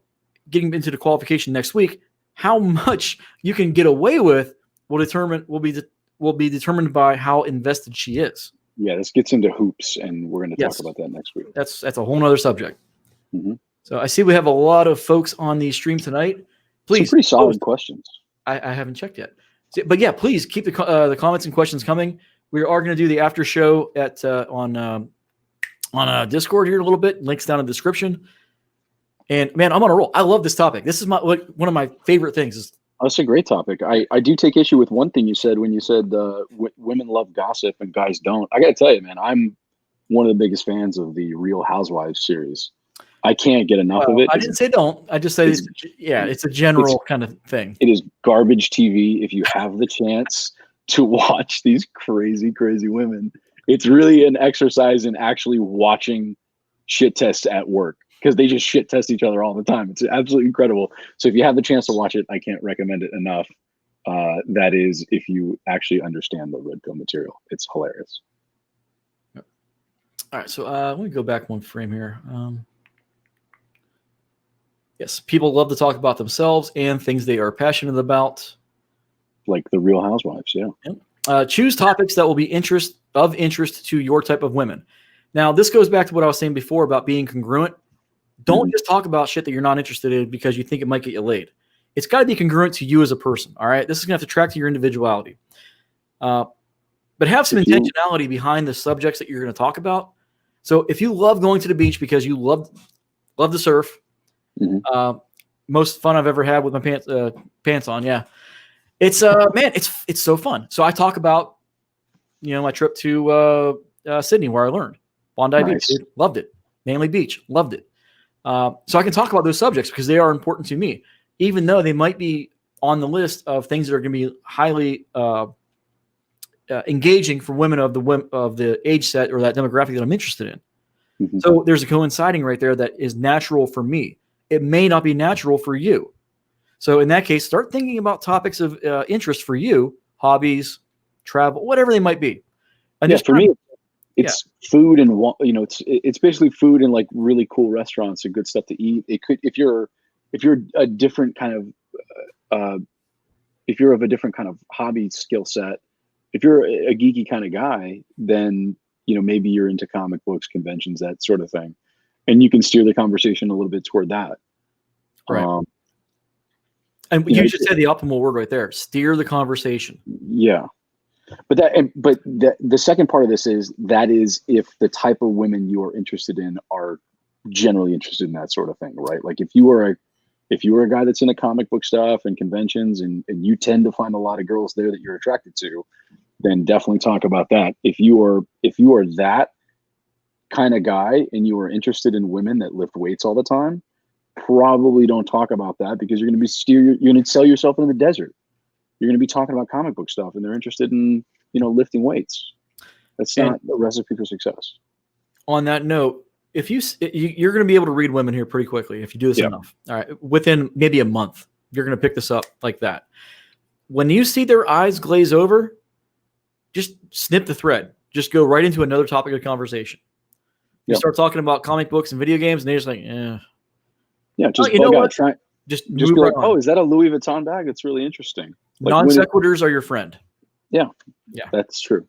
getting into the qualification next week, how much you can get away with will be determined by how invested she is. Yeah, this gets into hoops, and we're going to talk about that next week. That's a whole nother subject. Mm-hmm. So I see we have a lot of folks on the stream tonight. Please, some pretty solid questions. I haven't checked yet, but yeah, please keep the comments and questions coming. We are going to do the after show at on Discord here in a little bit. Links down in the description. And man, I'm on a roll. I love this topic. This is one of my favorite things. That's a great topic. I do take issue with one thing you said when you said women love gossip and guys don't. I got to tell you, man, I'm one of the biggest fans of the Real Housewives series. I can't get enough of it. I didn't say don't. I just say it's a general kind of thing. It is garbage TV. If you have the chance to watch these crazy, crazy women, it's really an exercise in actually watching shit tests at work, because they just shit test each other all the time. It's absolutely incredible. So if you have the chance to watch it, I can't recommend it enough. That is, if you actually understand the red pill material. It's hilarious. All right, so let me go back one frame here. Yes, people love to talk about themselves and things they are passionate about. Like the Real Housewives, yeah. Choose topics that will be of interest to your type of women. Now, this goes back to what I was saying before about being congruent. Don't just talk about shit that you're not interested in because you think it might get you laid. It's got to be congruent to you as a person, all right? This is going to have to track to your individuality. But have some intentionality behind the subjects that you're going to talk about. So if you love going to the beach because you love to surf, most fun I've ever had with my pants on, yeah. It's man, it's so fun. So I talk about, my trip to Sydney where I learned. Bondi Beach, dude, loved it. Manly Beach, loved it. So I can talk about those subjects because they are important to me, even though they might be on the list of things that are going to be highly engaging for women of the age set or that demographic that I'm interested in. So there's a coinciding right there that is natural for me. It may not be natural for you. So in that case, start thinking about topics of interest for you, hobbies, travel, whatever they might be. And for me, it's food and it's basically food and like really cool restaurants and good stuff to eat. It could, if you're a different kind of if you're of a different kind of hobby skill set, if you're a geeky kind of guy, then, maybe you're into comic books, conventions, that sort of thing. And you can steer the conversation a little bit toward that. Right. And you just said the optimal word right there, steer the conversation. Yeah. But the second part of this is if the type of women you are interested in are generally interested in that sort of thing, right? Like if you are a guy that's into comic book stuff and conventions and you tend to find a lot of girls there that you're attracted to, then definitely talk about that. If you are that kind of guy and you are interested in women that lift weights all the time, probably don't talk about that, because you're going to sell yourself into the desert. You're going to be talking about comic book stuff and they're interested in, lifting weights. That's not a recipe for success. On that note, if you're going to be able to read women here pretty quickly if you do this enough. All right, within maybe a month, you're going to pick this up like that. When you see their eyes glaze over, just snip the thread. Just go right into another topic of conversation. You start talking about comic books and video games, and they're just like, yeah, just bug out. Just be like, oh, is that a Louis Vuitton bag? That's really interesting. Like, non sequiturs are your friend. Yeah, that's true.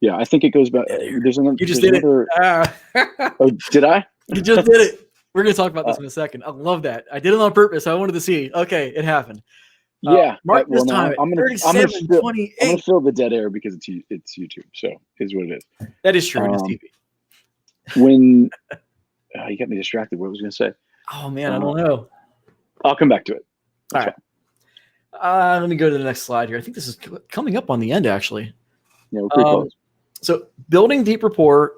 Yeah, I think it goes back. There's another. You just did it. Oh, did I? You just did it. We're going to talk about this in a second. I love that. I did it on purpose. I wanted to see. Okay, it happened. Yeah. Mark this time. I'm going to fill the dead air because it's YouTube. So is what it is. That is true. It is TV. When you got me distracted. What was I going to say? Oh man, I don't know. I'll come back to it. All right. Let me go to the next slide here. I think this is coming up on the end, actually. Yeah, we're pretty close. So building deep rapport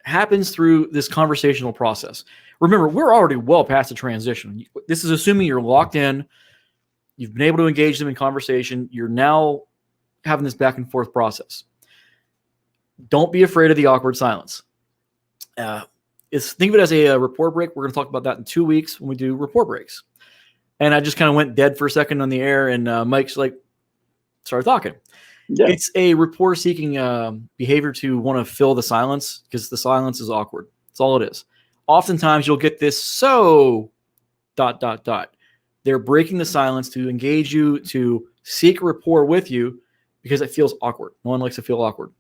happens through this conversational process. Remember, we're already well past the transition. This is assuming you're locked in. You've been able to engage them in conversation. You're now having this back and forth process. Don't be afraid of the awkward silence. Think of it as a rapport break. We're going to talk about that in 2 weeks when we do rapport breaks. And I just kind of went dead for a second on the air, and Mike's like, started talking. Yeah. It's a rapport-seeking behavior to want to fill the silence, because the silence is awkward. That's all it is. Oftentimes, you'll get this They're breaking the silence to engage you, to seek rapport with you, because it feels awkward. No one likes to feel awkward.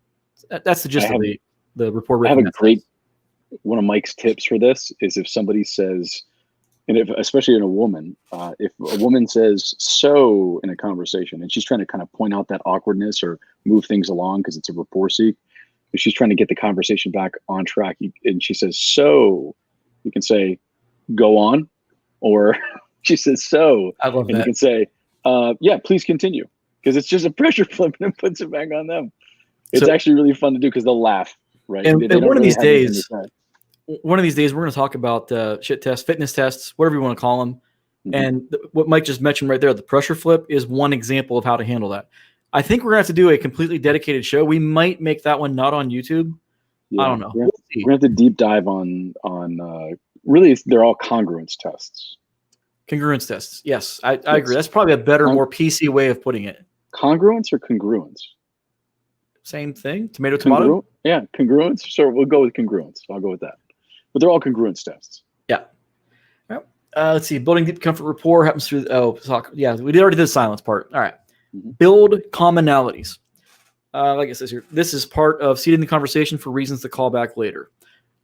That's the gist of the rapport break. I have one of Mike's tips for this is if somebody says, and especially in a woman, if a woman says "so" in a conversation and she's trying to kind of point out that awkwardness or move things along because it's a rapport seek, if she's trying to get the conversation back on track and she says "so," you can say "go on," or she says "so," I love and that. you can say "yeah, please continue," because it's just a pressure flip and it puts it back on them. It's actually really fun to do because they'll laugh, right? And one of these days, we're going to talk about shit tests, fitness tests, whatever you want to call them. Mm-hmm. And what Mike just mentioned right there, the pressure flip, is one example of how to handle that. I think we're going to have to do a completely dedicated show. We might make that one not on YouTube. Yeah, I don't know. We're going to have to deep dive on really, they're all congruence tests. Congruence tests. Yes, I agree. That's probably a better, more PC way of putting it. Congruence or congruence? Same thing. Tomato. Yeah, congruence. So we'll go with congruence. I'll go with that. But they're all congruence tests. Yeah. Let's see. Building deep comfort rapport happens through. We already did the silence part. All right. Mm-hmm. Build commonalities. Like I said here, this is part of seeding the conversation for reasons to call back later.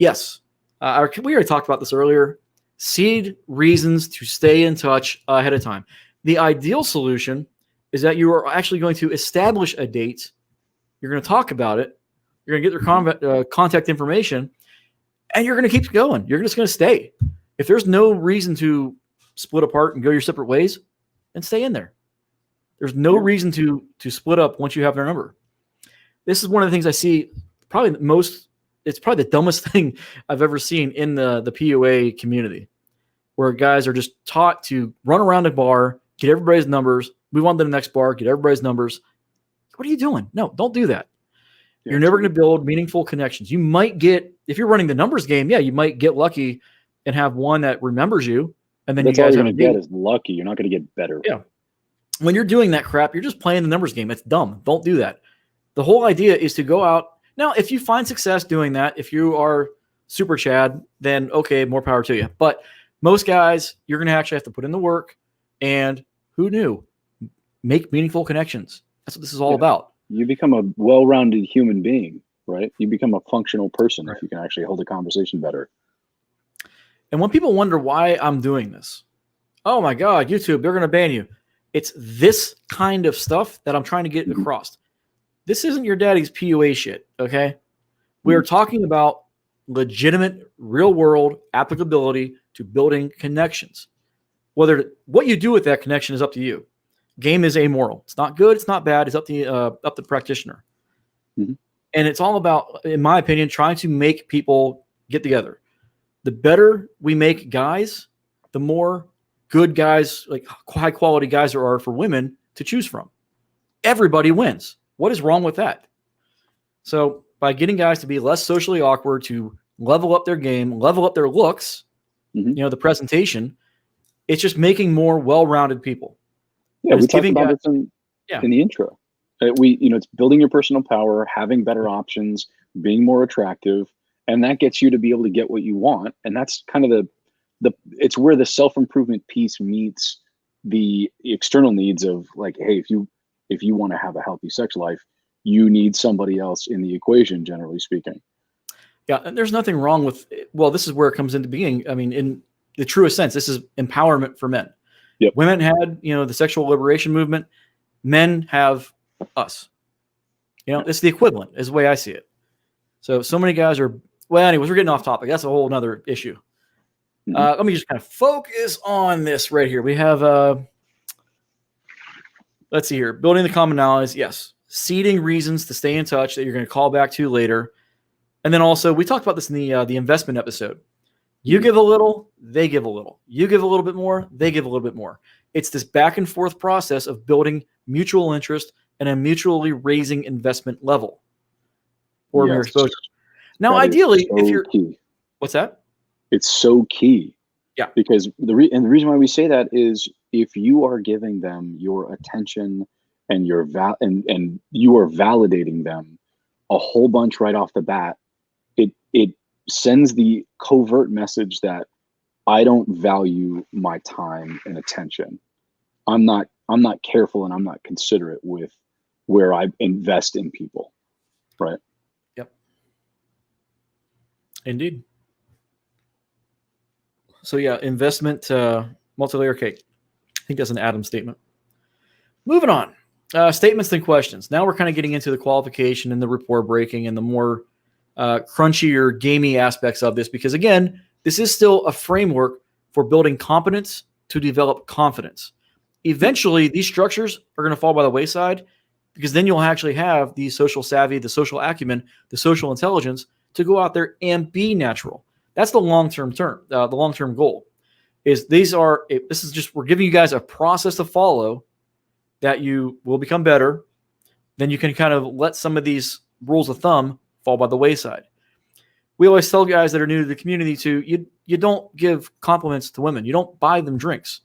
Yes. We already talked about this earlier. Seed reasons to stay in touch ahead of time. The ideal solution is that you are actually going to establish a date. You're going to talk about it. You're going to get their contact information, and you're going to keep going. You're just going to stay. If there's no reason to split apart and go your separate ways, then stay in there. There's no reason to split up once you have their number. This is one of the things I see it's probably the dumbest thing I've ever seen in the PUA community, where guys are just taught to run around a bar, get everybody's numbers, move on to the next bar, get everybody's numbers. What are you doing? No, don't do that. You're never going to build meaningful connections. You might get, if you're running the numbers game, you might get lucky and have one that remembers you. And then that's all you're going to get is lucky. You're not going to get better. Yeah. When you're doing that crap, you're just playing the numbers game. It's dumb. Don't do that. The whole idea is to go out. Now, if you find success doing that, if you are super Chad, then okay, more power to you. But Most guys, you're going to actually have to put in the work, and who knew? Make meaningful connections. That's what this is all about. You become a well-rounded human being, right? You become a functional person Right. if you can actually hold a conversation better. And when people wonder why I'm doing this, oh my God, YouTube, they're going to ban you. It's this kind of stuff that I'm trying to get across. This isn't your daddy's PUA shit, okay? We are talking about legitimate, real-world applicability to building connections. What you do with that connection is up to you. Game is amoral. It's not good. It's not bad. It's up to the practitioner. Mhm. And it's all about, in my opinion, trying to make people get together. The better we make guys, the more good guys, like high quality guys there are for women to choose from. Everybody wins. What is wrong with that? So by getting guys to be less socially awkward, to level up their game, level up their looks, the presentation, it's just making more well-rounded people. Yeah, And we it's talked giving about guys- this in Yeah. the intro. It's building your personal power, having better options, being more attractive, and that gets you to be able to get what you want. And that's kind of it's where the self-improvement piece meets the external needs of, like, hey, if you want to have a healthy sex life, you need somebody else in the equation, generally speaking. Yeah, and there's nothing wrong with, well, this is where it comes into being. I mean, in the truest sense, this is empowerment for men. Yep. Women had, the sexual liberation movement. Men have us. It's the equivalent, is the way I see it. So many guys are, well, anyways, we're getting off topic. That's a whole nother issue. Let me just kind of focus on this right here. We have, let's see here, building the commonalities. Yes. Seeding reasons to stay in touch that you're going to call back to later. And then also, we talked about this in the investment episode. You give a little, they give a little. You give a little bit more, they give a little bit more. It's this back and forth process of building mutual interest and a mutually raising investment level or your exposure. Now, ideally, if you're key. What's that? It's so key. Yeah. Because the reason why we say that is, if you are giving them your attention and and you are validating them a whole bunch right off the bat, it sends the covert message that I don't value my time and attention. I'm not careful and I'm not considerate with where I invest in people. Right. Yep. Indeed. So yeah, investment, multi-layer cake. I think that's an Adam statement. Moving on. Statements then questions. Now we're kind of getting into the qualification and the rapport breaking and the more crunchy or gamey aspects of this, because again, this is still a framework for building competence to develop confidence. Eventually, these structures are going to fall by the wayside, because then you'll actually have the social savvy, the social acumen, the social intelligence to go out there and be natural. That's the long-term the long-term goal. This is just, we're giving you guys a process to follow that you will become better. Then you can kind of let some of these rules of thumb fall by the wayside. We always tell guys that are new to the community you don't give compliments to women. You don't buy them drinks,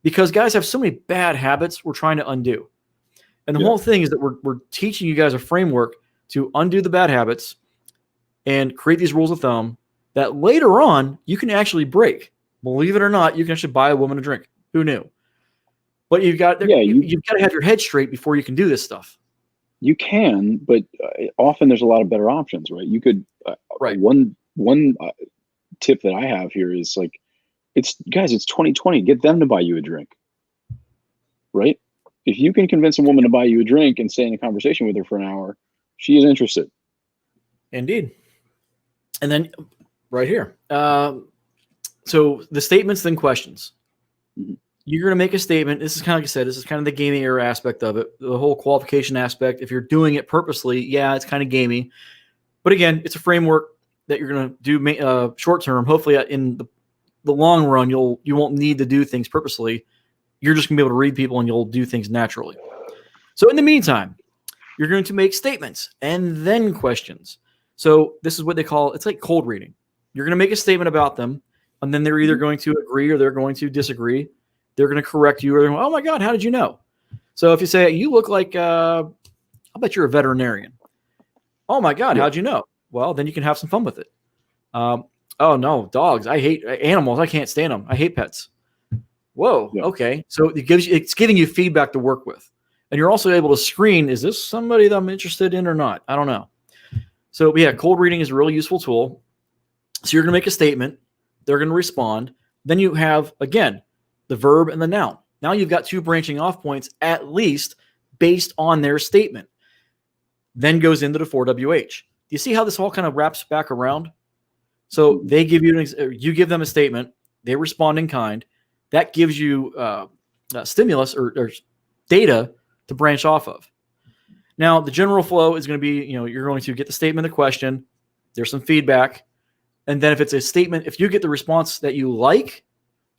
because guys have so many bad habits we're trying to undo. And the whole thing is that we're teaching you guys a framework to undo the bad habits and create these rules of thumb that later on you can actually break. Believe it or not, you can actually buy a woman a drink. Who knew? But you've got to have your head straight before you can do this stuff. You can, but often there's a lot of better options, right? You could, right. One tip that I have here is, like, it's 2020. Get them to buy you a drink, right? If you can convince a woman to buy you a drink and stay in a conversation with her for an hour, she is interested. Indeed. And then right here. So the statements, then questions. Mm-hmm. You're going to make a statement. This is kind of, like I said, this is kind of the gaming era aspect of it. The whole qualification aspect. If you're doing it purposely, yeah, it's kind of gamey. But again, it's a framework that you're going to do short term. Hopefully in the long run, you won't need to do things purposely. You're just going to be able to read people and you'll do things naturally. So in the meantime, you're going to make statements and then questions. So this is what they call, it's like cold reading. You're going to make a statement about them, and then they're either going to agree or they're going to disagree. They're going to correct you, or they're going, oh my God, how did you know? So if you say, you look like, I'll bet you're a veterinarian. Oh my God, how'd you know? Well, then you can have some fun with it. Oh no, dogs. I hate animals. I can't stand them. I hate pets. Whoa. Yeah. Okay. So it's giving you feedback to work with. And you're also able to screen, is this somebody that I'm interested in or not? I don't know. So yeah, cold reading is a really useful tool. So you're going to make a statement. They're going to respond. Then you have, again, the verb and the noun. Now you've got 2 branching off points, at least based on their statement. Then goes into the 4WH. Do you see how this all kind of wraps back around? So they give you, you give them a statement. They respond in kind. That gives you stimulus or data to branch off of. Now, the general flow is going to be, you're going to get the statement, the question. There's some feedback. And then if it's a statement, if you get the response that you like,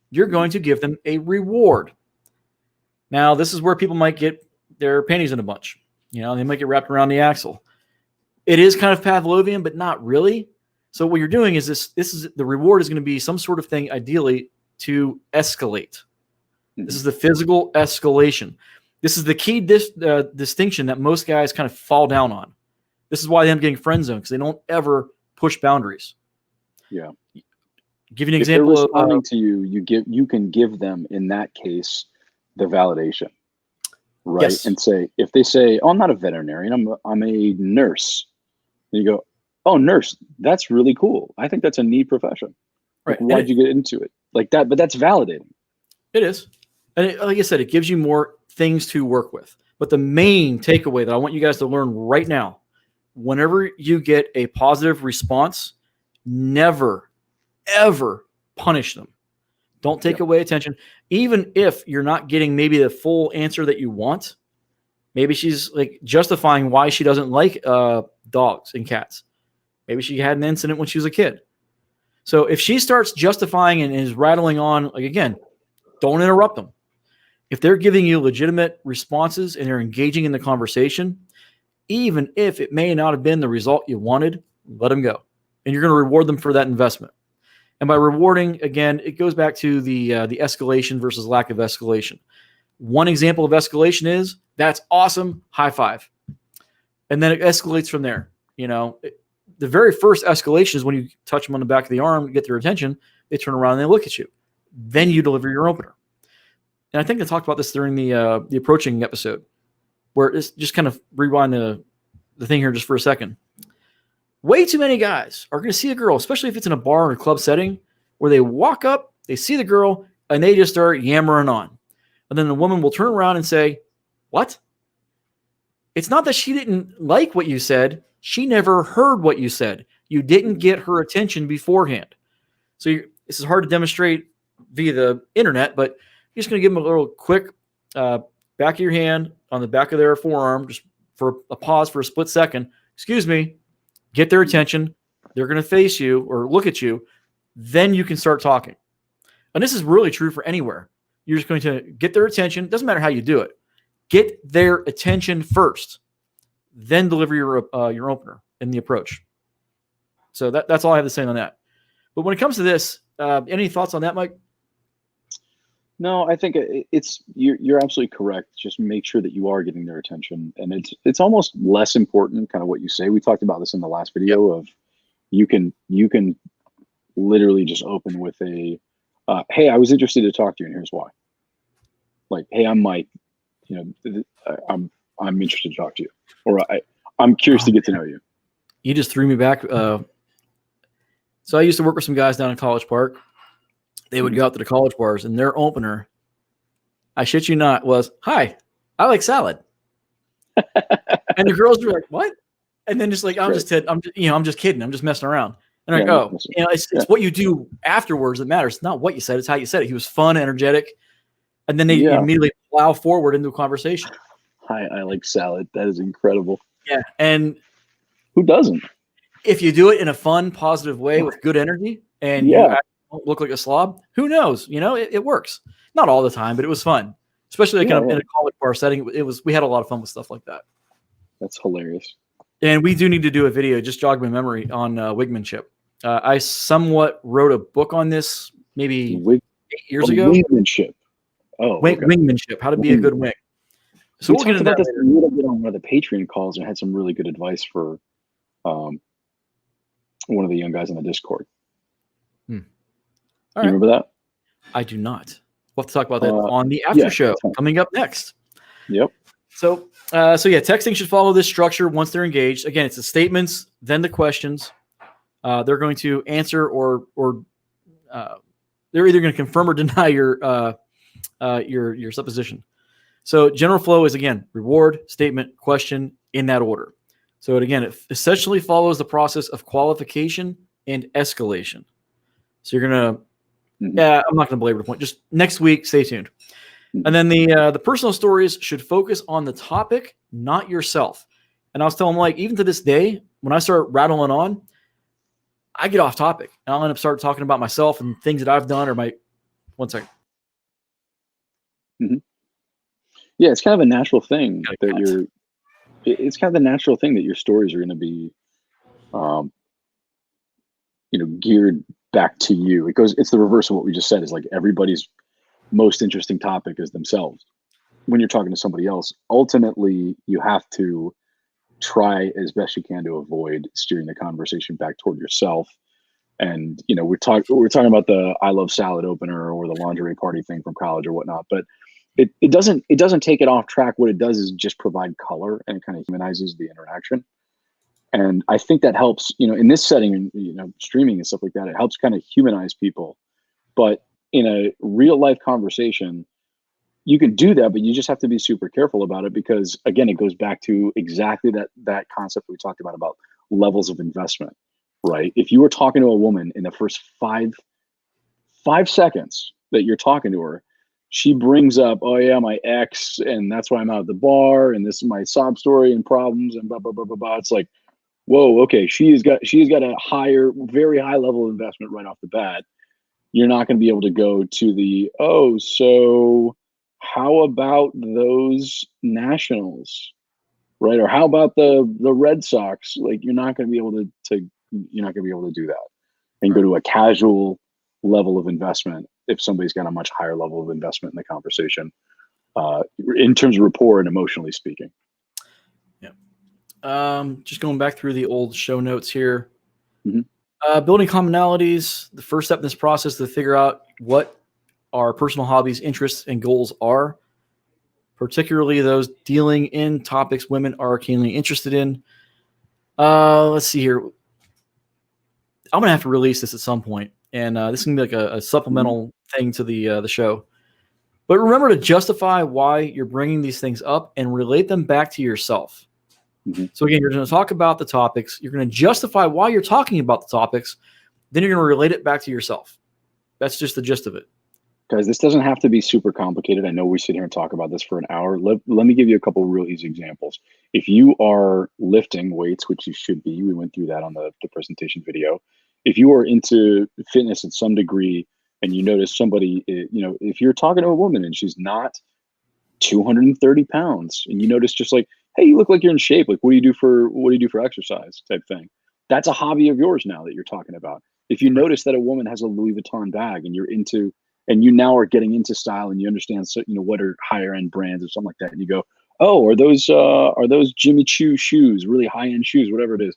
you're going to give them a reward. Now, this is where people might get their panties in a bunch. They might get wrapped around the axle. It is kind of Pavlovian, but not really. So what you're doing is this is the reward is going to be some sort of thing, ideally, to escalate. This is the physical escalation. This is the key distinction that most guys kind of fall down on. This is why they end up getting friend zoned, because they don't ever push boundaries. Yeah. Give you an if example. They're responding to you, you can give them, in that case, the validation, right? Yes. And say, if they say, "Oh, I'm not a veterinarian, I'm a nurse," and you go, "Oh, nurse, that's really cool. I think that's a neat profession. Right. Like, why'd you get into it like that?" But that's validating. It is. And like I said, it gives you more things to work with. But the main takeaway that I want you guys to learn right now, whenever you get a positive response, never, ever punish them. Don't take away attention. Even if you're not getting maybe the full answer that you want, maybe she's like justifying why she doesn't like dogs and cats. Maybe she had an incident when she was a kid. So if she starts justifying and is rattling on, like, again, don't interrupt them. If they're giving you legitimate responses and they're engaging in the conversation, even if it may not have been the result you wanted, let them go. And you're going to reward them for that investment. And by rewarding, again, it goes back to the escalation versus lack of escalation. One example of escalation is, that's awesome, high five. And then it escalates from there. The very first escalation is when you touch them on the back of the arm, get their attention, they turn around and they look at you. Then you deliver your opener. And I think I talked about this during the approaching episode, where it's just kind of rewind the thing here just for a second. Way too many guys are going to see a girl, especially if it's in a bar or a club setting, where they walk up, they see the girl, and they just start yammering on. And then the woman will turn around and say, "What?" It's not that she didn't like what you said. She never heard what you said. You didn't get her attention beforehand. So this is hard to demonstrate via the internet, but you're just going to give them a little quick back of your hand on the back of their forearm, just for a pause for a split second. Excuse me. Get their attention. They're going to face you or look at you. Then you can start talking. And this is really true for anywhere. You're just going to get their attention. It doesn't matter how you do it. Get their attention first. Then deliver your opener in the approach. So that's all I have to say on that. But when it comes to this, any thoughts on that, Mike? No, I think you're absolutely correct. Just make sure that you are getting their attention, and it's almost less important, kind of what you say. We talked about this in the last video of you can literally just open with a, "Hey, I was interested to talk to you, and here's why." Like, "Hey, I'm Mike. I'm interested to talk to you," or I'm curious to get to know you. You just threw me back. So I used to work with some guys down in College Park. They would go out to the college bars, and their opener, I shit you not, was, "Hi, I like salad." And the girls were like, "What?" And then just like, I'm just kidding. I'm just messing around. And I'm like, "Oh, it's what you do afterwards that matters. It's not what you said. It's how you said it." He was fun, energetic. And then they immediately plow forward into a conversation. "Hi, I like salad." That is incredible. Yeah. And who doesn't? If you do it in a fun, positive way with good energy and you don't look like a slob, who knows? It works. Not all the time, but it was fun. Especially in a college bar setting. We had a lot of fun with stuff like that. That's hilarious. And we do need to do a video, just jog my memory, on wingmanship. I somewhat wrote a book on this maybe 8 years ago. Wingmanship. Oh, wingmanship, how to be a good wing. So we'll get into that later. A little bit on one of the Patreon calls, and had some really good advice for one of the young guys on the Discord. All You right. remember that? I do not. We'll have to talk about that Uh, on the after yeah, show that's fine. coming up next. Yep. So yeah, texting should follow this structure once they're engaged. Again, it's the statements, then the questions. They're going to answer or they're either going to confirm or deny your supposition. So general flow is, again, reward, statement, question, in that order. So it essentially follows the process of qualification and escalation. So you're going to, I'm not going to belabor the point. Just next week, stay tuned. And then the personal stories should focus on the topic, not yourself. And I was telling Mike, even to this day, when I start rattling on, I get off topic. And I'll end up start talking about myself and things that I've done or my, one second. Yeah, it's kind of a natural thing that it's kind of the natural thing that your stories are going to be, geared back to you. It's the reverse of what we just said, is like everybody's most interesting topic is themselves. When you're talking to somebody else, ultimately you have to try as best you can to avoid steering the conversation back toward yourself. And, we're talking about the I love salad opener or the lingerie party thing from college or whatnot, but it doesn't take it off track. What it does is just provide color, and it kind of humanizes the interaction. And I think that helps, in this setting, streaming and stuff like that, it helps kind of humanize people. But in a real life conversation, you can do that, but you just have to be super careful about it, because again, it goes back to exactly that concept we talked about levels of investment, right? If you were talking to a woman in the first five seconds that you're talking to her, she brings up, oh yeah, my ex, and that's why I'm out at the bar, and this is my sob story and problems and blah blah blah blah blah. It's like, whoa, okay, she's got a very high level of investment right off the bat. You're not going to be able to go to the, oh, so how about those Nationals, right? Or how about the Red Sox? Like, you're not going to be able to do that and go to a casual level of investment if somebody's got a much higher level of investment in the conversation, in terms of rapport and emotionally speaking. Yeah. Just going back through the old show notes here. Mm-hmm. Building commonalities. The first step in this process is to figure out what our personal hobbies, interests, and goals are, particularly those dealing in topics women are keenly interested in. Let's see here. I'm going to have to release this at some point, and this is going to be like a supplemental thing to the show. But remember to justify why you're bringing these things up and relate them back to yourself. Mm-hmm. So again, you're going to talk about the topics. You're going to justify why you're talking about the topics. Then you're going to relate it back to yourself. That's just the gist of it. Guys, this doesn't have to be super complicated. I know we sit here and talk about this for an hour. Let me give you a couple of real easy examples. If you are lifting weights, which you should be, we went through that on the presentation video. If you are into fitness at some degree and you notice somebody, if you're talking to a woman and she's not 230 pounds and you notice just like, hey, you look like you're in shape. Like, what do you do for exercise type thing? That's a hobby of yours now that you're talking about. If you notice that a woman has a Louis Vuitton bag and you now are getting into style and you understand, what are higher end brands or something like that. And you go, oh, are those Jimmy Choo shoes, really high end shoes, whatever it is.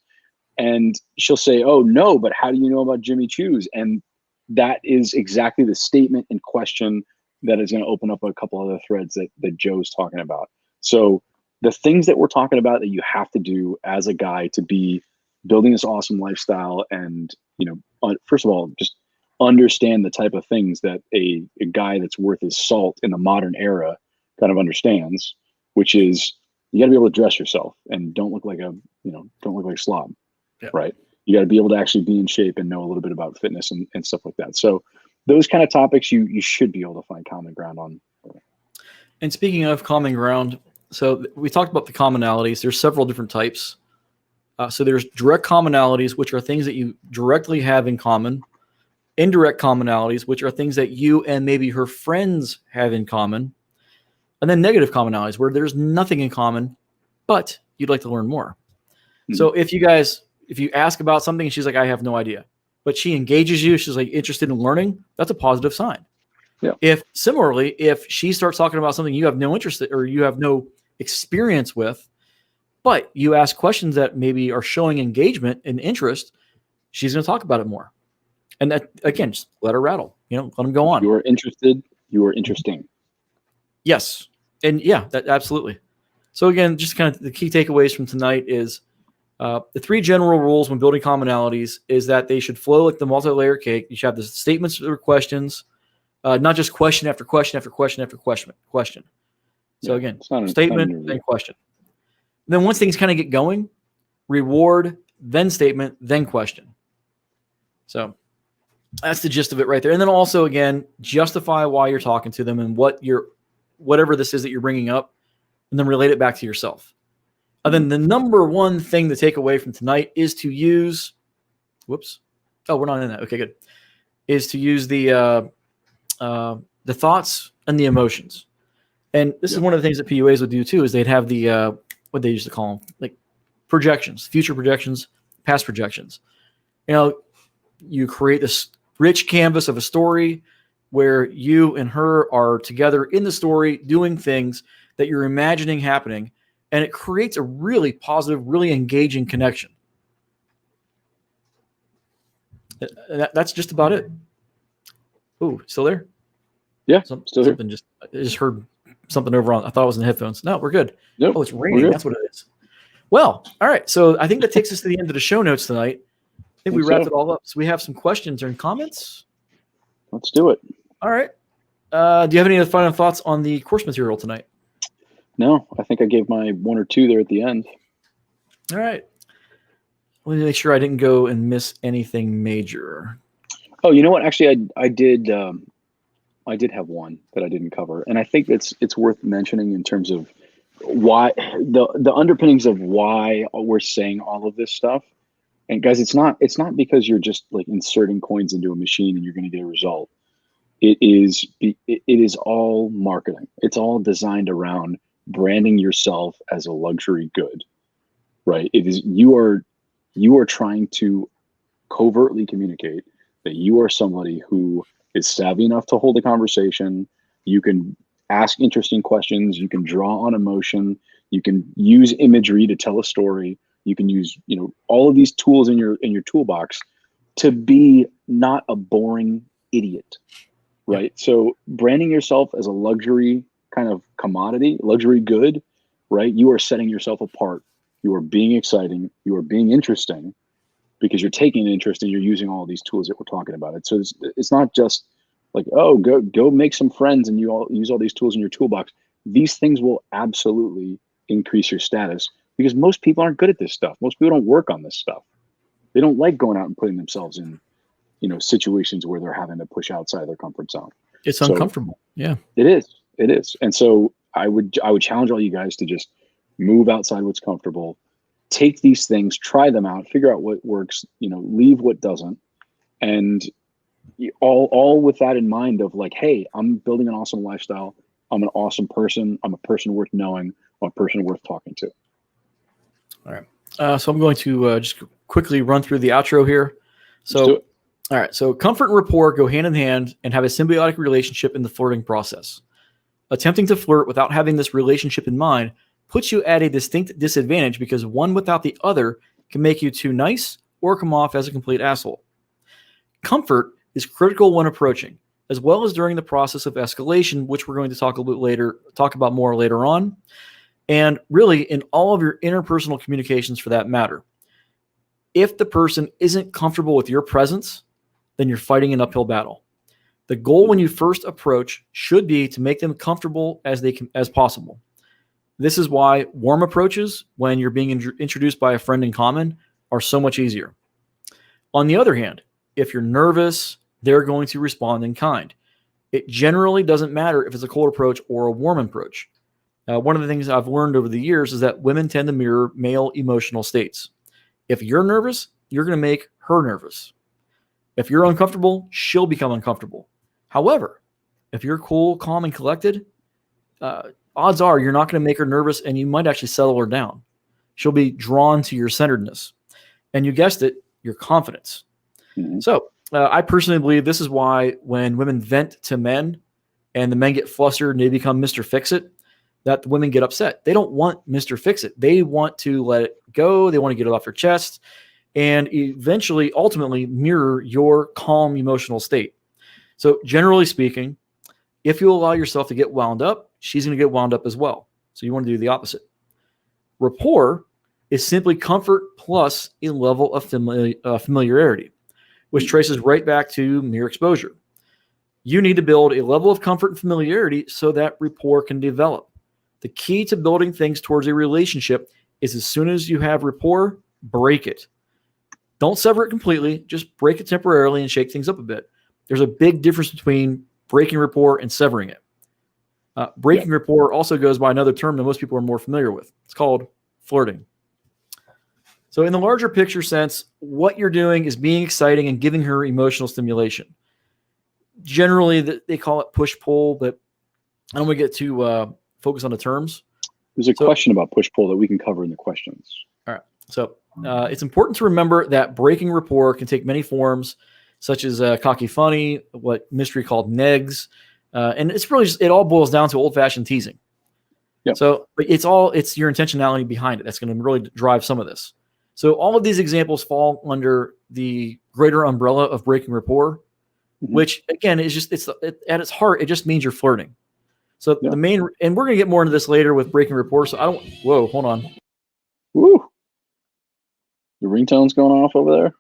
And she'll say, oh no, but how do you know about Jimmy Choo's? And that is exactly the statement and question that is going to open up a couple other threads that Joe's talking about. So the things that we're talking about that you have to do as a guy to be building this awesome lifestyle, and, first of all, just understand the type of things that a guy that's worth his salt in the modern era kind of understands, which is you got to be able to dress yourself and don't look like a slob, right? You got to be able to actually be in shape and know a little bit about fitness and stuff like that. So those kind of topics you should be able to find common ground on. And speaking of common ground, so we talked about the commonalities. There's several different types. So there's direct commonalities, which are things that you directly have in common. Indirect commonalities, which are things that you and maybe her friends have in common. And then negative commonalities, where there's nothing in common, but you'd like to learn more. Mm-hmm. So if you ask about something and she's like, I have no idea, but she engages you, she's like interested in learning, that's a positive sign. Yeah. If she starts talking about something you have no interest in, or you have no experience with, but you ask questions that maybe are showing engagement and interest, she's going to talk about it more. And that, again, just let her rattle. Let them go on. You are interested. You are interesting. Yes. And yeah, that absolutely. So again, just kind of the key takeaways from tonight is the 3 general rules when building commonalities is that they should flow like the multi-layer cake. You should have the statements or questions, not just question after question after question after question. So again, statement, then question. And then once things kind of get going, reward, then statement, then question. So that's the gist of it right there. And then also, again, justify why you're talking to them and whatever this is that you're bringing up, and then relate it back to yourself. And then the number one thing to take away from tonight is to use, whoops. Oh, we're not in that. Okay, good. Is to use the thoughts and the emotions. And this is one of the things that PUAs would do too, is they'd have the, what they used to call them, like projections, future projections, past projections. You create this rich canvas of a story where you and her are together in the story doing things that you're imagining happening, and it creates a really positive, really engaging connection. That's just about it. Ooh, still there? Yeah, still here. I just heard something over on. I thought it was in the headphones. No, we're good. Nope, oh, it's raining. That's what it is. Well, all right. So I think that takes us to the end of the show notes tonight. I think we wrapped it all up. So we have some questions and comments. Let's do it. All right. Do you have any other final thoughts on the course material tonight? No, I think I gave my 1 or 2 there at the end. All right. Let me make sure I didn't go and miss anything major. Oh, you know what? Actually, I did have one that I didn't cover, and I think it's worth mentioning in terms of why the underpinnings of why we're saying all of this stuff. And guys, it's not because you're just like inserting coins into a machine and you're going to get a result. It is all marketing. It's all designed around branding yourself as a luxury good, right? It is you are trying to covertly communicate that you are somebody who is savvy enough to hold a conversation. You can ask interesting questions. You can draw on emotion. You can use imagery to tell a story. You can use, all of these tools in your toolbox to be not a boring idiot, right? So branding yourself as a luxury kind of commodity, luxury good, right? You are setting yourself apart. You are being exciting. You are being interesting because you're taking an interest and you're using all of these tools that we're talking about. It. So it's not just like, oh, go make some friends and you all use all these tools in your toolbox. These things will absolutely increase your status because most people aren't good at this stuff. Most people don't work on this stuff. They don't like going out and putting themselves in, situations where they're having to push outside their comfort zone. It's uncomfortable. Yeah, it is. And so I would challenge all you guys to just move outside what's comfortable, take these things, try them out, figure out what works, leave what doesn't. And all with that in mind of like, hey, I'm building an awesome lifestyle. I'm an awesome person. I'm a person worth knowing. I'm a person worth talking to. All right. So I'm going to just quickly run through the outro here. So, all right. So comfort and rapport go hand in hand and have a symbiotic relationship in the flirting process. Attempting to flirt without having this relationship in mind puts you at a distinct disadvantage because one without the other can make you too nice or come off as a complete asshole. Comfort is critical when approaching, as well as during the process of escalation, which we're going to talk about more later on, and really in all of your interpersonal communications for that matter. If the person isn't comfortable with your presence, then you're fighting an uphill battle. The goal when you first approach should be to make them comfortable as possible. This is why warm approaches when you're being introduced by a friend in common are so much easier. On the other hand, if you're nervous, they're going to respond in kind. It generally doesn't matter if it's a cold approach or a warm approach. One of the things I've learned over the years is that women tend to mirror male emotional states. If you're nervous, you're going to make her nervous. If you're uncomfortable, she'll become uncomfortable. However, if you're cool, calm, and collected, odds are you're not going to make her nervous and you might actually settle her down. She'll be drawn to your centeredness. And you guessed it, your confidence. Mm-hmm. So I personally believe this is why when women vent to men and the men get flustered and they become Mr. Fix-It, that the women get upset. They don't want Mr. Fix-It. They want to let it go. They want to get it off their chest. and eventually, ultimately, mirror your calm emotional state. So, generally speaking, if you allow yourself to get wound up, she's going to get wound up as well. So, you want to do the opposite. Rapport is simply comfort plus a level of familiarity, which traces right back to mere exposure. You need to build a level of comfort and familiarity so that rapport can develop. The key to building things towards a relationship is as soon as you have rapport, break it. Don't sever it completely, just break it temporarily and shake things up a bit. There's a big difference between breaking rapport and severing it. Breaking rapport also goes by another term that most people are more familiar with. It's called flirting. So in the larger picture sense, what you're doing is being exciting and giving her emotional stimulation. Generally, they call it push-pull, but I don't want to get too focused on the terms. There's a question about push-pull that we can cover in the questions. All right. So it's important to remember that breaking rapport can take many forms, such as cocky funny, what Mystery called negs. And it's really it all boils down to old-fashioned teasing. Yep. So but it's your intentionality behind it that's going to really drive some of this. So all of these examples fall under the greater umbrella of breaking rapport, which again is just at its heart, it just means you're flirting. So the main, and we're going to get more into this later with breaking rapport. So whoa, hold on. Woo. The ringtone's going off over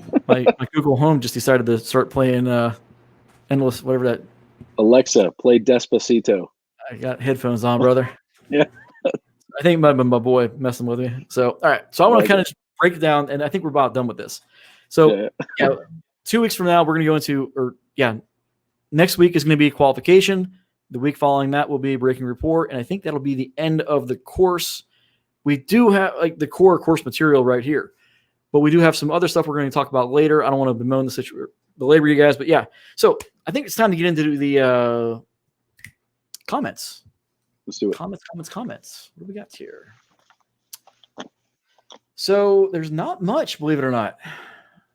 there. My Google Home just decided to start playing endless, whatever that. Alexa, play Despacito. I got headphones on, brother. Yeah. I think my boy messing with me. So, all right. So I want to kind of break it down, and I think we're about done with this. So, 2 weeks from now, we're going to go into, next week is going to be qualification. The week following that will be breaking rapport, and I think that'll be the end of the course. We do have the core course material right here, but we do have some other stuff we're going to talk about later. I don't want to bemoan the belabor you guys, but yeah. So I think it's time to get into the comments. Let's do it. Comments. What do we got here? So there's not much, believe it or not.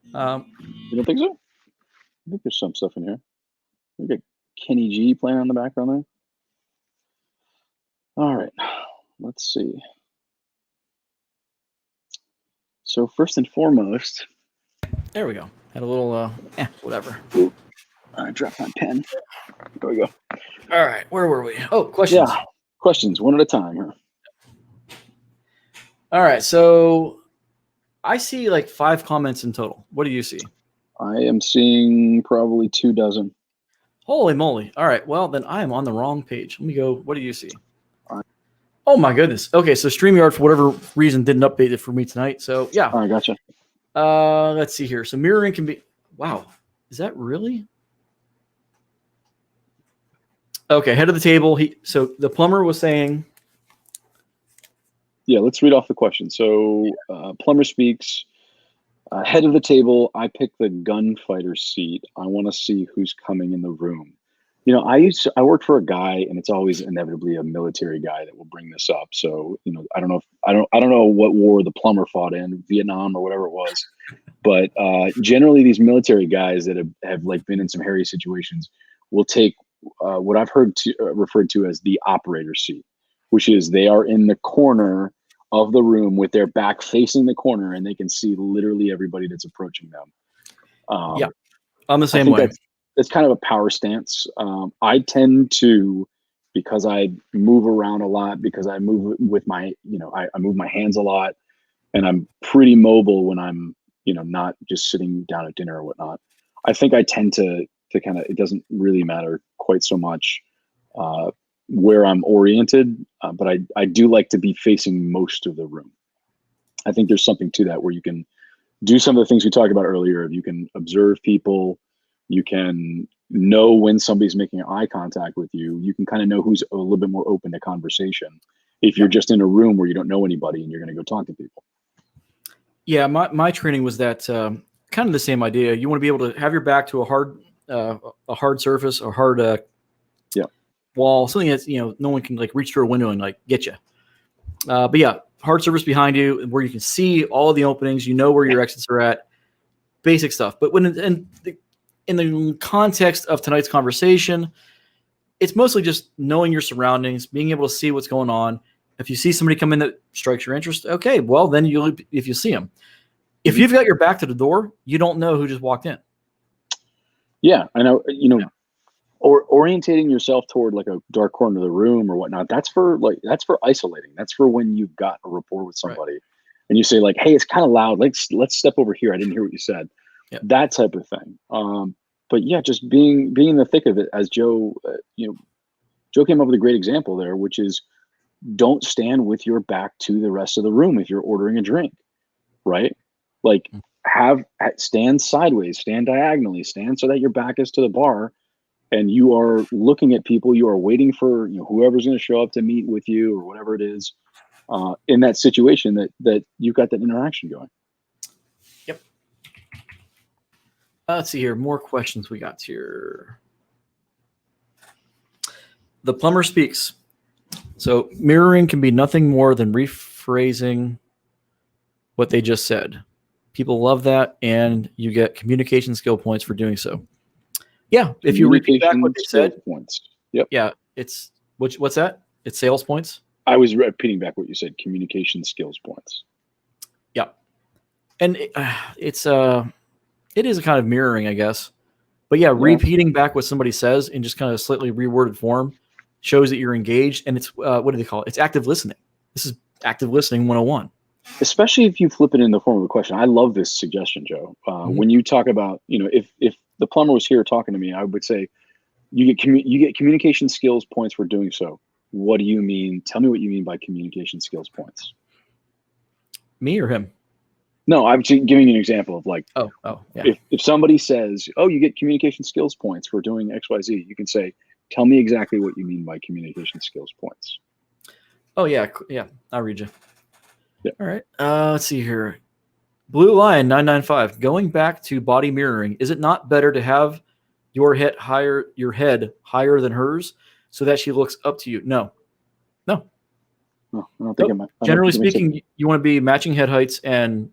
You don't think so? I think there's some stuff in here. We got Kenny G playing on the background there. All right, let's see. So first and foremost, there we go. Had a little, whatever. Ooh, I dropped my pen. There we go. All right, where were we? Oh, questions. Yeah, questions one at a time here. All right, so I see like 5 comments in total. What do you see? I am seeing probably 24. Holy moly. All right, well, then I am on the wrong page. Let me go. What do you see? Oh, my goodness. Okay, so StreamYard, for whatever reason, didn't update it for me tonight. So, yeah. All right, gotcha. Let's see here. So mirroring can be – wow. Is that really? Okay, head of the table. So the plumber was saying – yeah, let's read off the question. So plumber speaks, head of the table, I picked the gunfighter seat. I want to see who's coming in the room. You know, I worked for a guy, and it's always inevitably a military guy that will bring this up. So, you know, I don't know what war the plumber fought in, Vietnam or whatever it was, but generally these military guys that have like been in some hairy situations will take what I've heard referred to as the operator seat, which is they are in the corner of the room with their back facing the corner, and they can see literally everybody that's approaching them. Yeah, I'm the same way. It's kind of a power stance. I tend to, because I move around a lot, because I move with my, I move my hands a lot, and I'm pretty mobile when I'm, not just sitting down at dinner or whatnot. I think I tend to kind of, it doesn't really matter quite so much where I'm oriented, but I do like to be facing most of the room. I think there's something to that where you can do some of the things we talked about earlier. You can observe people. You can know when somebody's making eye contact with you. You can kind of know who's a little bit more open to conversation if you're just in a room where you don't know anybody and you're going to go talk to people. Yeah, my training was that kind of the same idea. You want to be able to have your back to a hard surface, a hard wall, something that's no one can like reach through a window and like get you. But yeah, hard surface behind you where you can see all of the openings. You know where your exits are at. Basic stuff. But when in the context of tonight's conversation, it's mostly just knowing your surroundings, being able to see what's going on. If you see somebody come in that strikes your interest, okay, well, then if you see them. If you've got your back to the door, you don't know who just walked in. Yeah, I know. Yeah. Or orientating yourself toward like a dark corner of the room or whatnot. That's for isolating. That's for when you've got a rapport with Right. somebody, and you say like, "Hey, it's kind of loud. Let's step over here. I didn't hear what you said." Yeah. That type of thing. But yeah, just being in the thick of it, as Joe, Joe came up with a great example there, which is don't stand with your back to the rest of the room if you're ordering a drink, right? Like stand sideways, stand diagonally, stand so that your back is to the bar and you are looking at people, you are waiting for whoever's going to show up to meet with you or whatever it is in that situation that you've got that interaction going. Yep. Let's see here. More questions we got here. The plumber speaks. So mirroring can be nothing more than rephrasing what they just said. People love that, and you get communication skill points for doing so. Yeah, if you repeat back what they said. Points. Yep. Yeah, it's what's that? It's sales points. I was repeating back what you said. Communication skills points. Yeah, and it is a kind of mirroring, I guess. But yeah, repeating back what somebody says in just kind of slightly reworded form shows that you're engaged, and it's what do they call it? It's active listening. This is active listening 101. Especially if you flip it in the form of a question. I love this suggestion, Joe. When you talk about, if the plumber was here talking to me, I would say, you get communication skills points for doing so. What do you mean? Tell me what you mean by communication skills points. Me or him? No, I'm just giving you an example of like, yeah. If somebody says, oh, you get communication skills points for doing XYZ, you can say, tell me exactly what you mean by communication skills points. Oh yeah, I'll read you. Yeah. All right. Let's see here. Blue Lion 995. Going back to body mirroring, is it not better to have your head higher than hers so that she looks up to you? No. I don't think Generally speaking, you want to be matching head heights and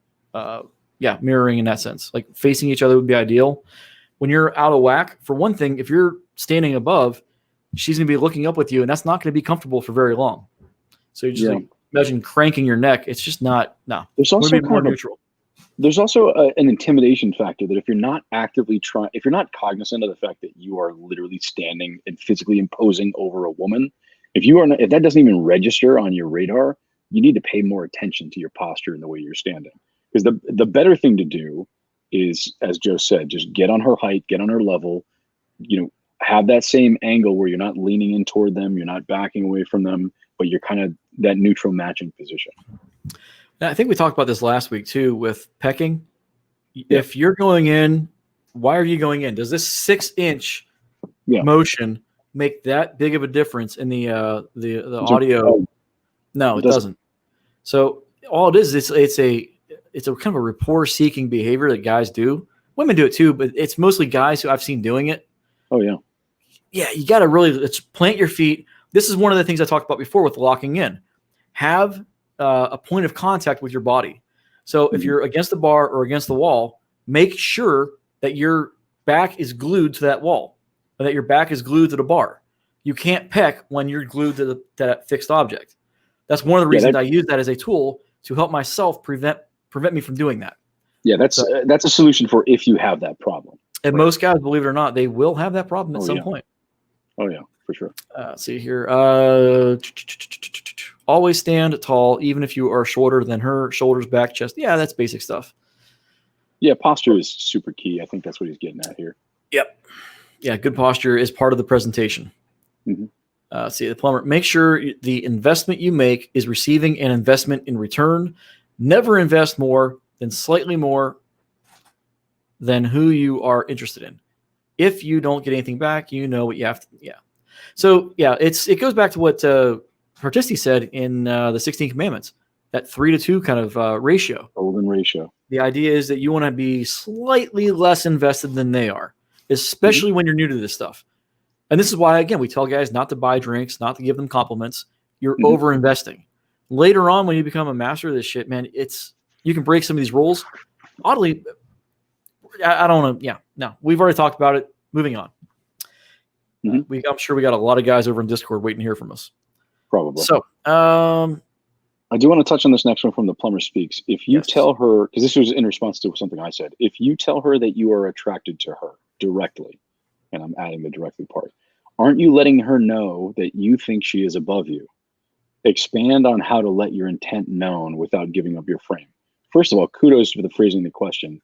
mirroring in that sense. Like facing each other would be ideal. When you're out of whack, for one thing, if you're standing above, she's going to be looking up with you, and that's not going to be comfortable for very long. So you just imagine cranking your neck. It's just not. No. There's also more neutral. There's also an intimidation factor that if you're not actively if you're not cognizant of the fact that you are literally standing and physically imposing over a woman, if that doesn't even register on your radar, you need to pay more attention to your posture and the way you're standing. Because the better thing to do is, as Joe said, just get on her height, get on her level, have that same angle where you're not leaning in toward them, you're not backing away from them, but you're kind of that neutral matching position. Now, I think we talked about this last week too with pecking. If you're going in, why are you going in? Does this 6-inch motion make that big of a difference in the audio? No, it doesn't. So all it is, it's a kind of a rapport seeking behavior that guys do. Women do it too, but it's mostly guys who I've seen doing it. Oh yeah. Yeah, you got to really plant your feet. This is one of the things I talked about before with locking in. Have a point of contact with your body. So if you're against the bar or against the wall, make sure that your back is glued to that wall, or that your back is glued to the bar. You can't peck when you're glued to that fixed object. That's one of the reasons I use that as a tool to help myself prevent me from doing that. Yeah, that's a solution for if you have that problem. And most guys, believe it or not, they will have that problem at some point. Oh yeah, for sure. Let's see here. Always stand tall, even if you are shorter than her. Shoulders, back, chest. Yeah, that's basic stuff. Yeah, posture is super key. I think that's what he's getting at here. Yep. Yeah, good posture is part of the presentation. Mm-hmm. See, the plumber, make sure the investment you make is receiving an investment in return. Never invest more than slightly more than who you are interested in. If you don't get anything back, you know what you have to. Yeah. So yeah, it goes back to what Partisti said in the 16 Commandments, that 3-to-2 kind of ratio. Golden ratio. The idea is that you want to be slightly less invested than they are, especially when you're new to this stuff. And this is why, again, we tell guys not to buy drinks, not to give them compliments. You're over investing. Later on, when you become a master of this shit, man, you can break some of these rules. Oddly, I don't know. Yeah, no, we've already talked about it. Moving on. I'm sure we got a lot of guys over in Discord waiting to hear from us. Probably. So, I do want to touch on this next one from the Plumber Speaks. If you Yes. tell her, because this was in response to something I said, if you tell her that you are attracted to her directly, and I'm adding the directly part, aren't you letting her know that you think she is above you? Expand on how to let your intent known without giving up your frame. First of all, kudos for the phrasing of the question.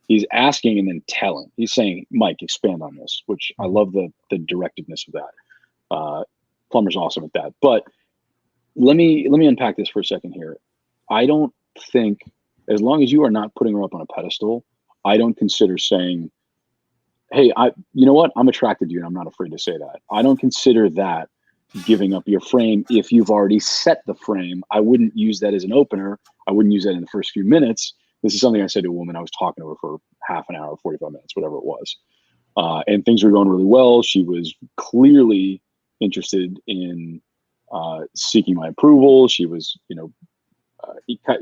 He's asking and then telling. He's saying, Mike, expand on this, which I love the directiveness of that. Plumber's awesome at that. But let me unpack this for a second here. I don't think, as long as you are not putting her up on a pedestal, I don't consider saying, hey, you know what? I'm attracted to you and I'm not afraid to say that. I don't consider that giving up your frame if you've already set the frame. I wouldn't use that as an opener. I wouldn't use that in the first few minutes. This is something I said to a woman. I was talking to her for half an hour, 45 minutes, whatever it was. And things were going really well. She was clearly interested in seeking my approval. She was,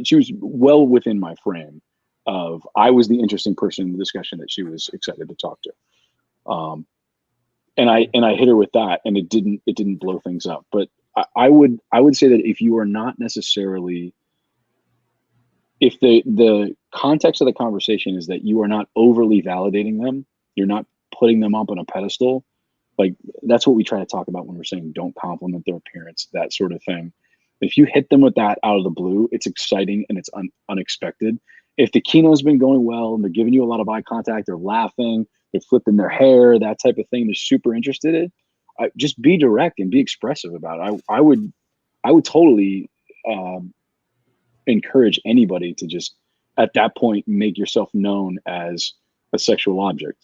she was well within my frame of, I was the interesting person in the discussion that she was excited to talk to. And I hit her with that, and it didn't blow things up. But I would say that if you are not necessarily, if the context of the conversation is that you are not overly validating them, you're not putting them up on a pedestal, like that's what we try to talk about when we're saying don't compliment their appearance, that sort of thing. If you hit them with that out of the blue, it's exciting and it's unexpected. If the keynote's been going well and they're giving you a lot of eye contact, they're laughing, they're flipping their hair, that type of thing, they're super interested in, just be direct and be expressive about it. I would totally encourage anybody to just, at that point, make yourself known as a sexual object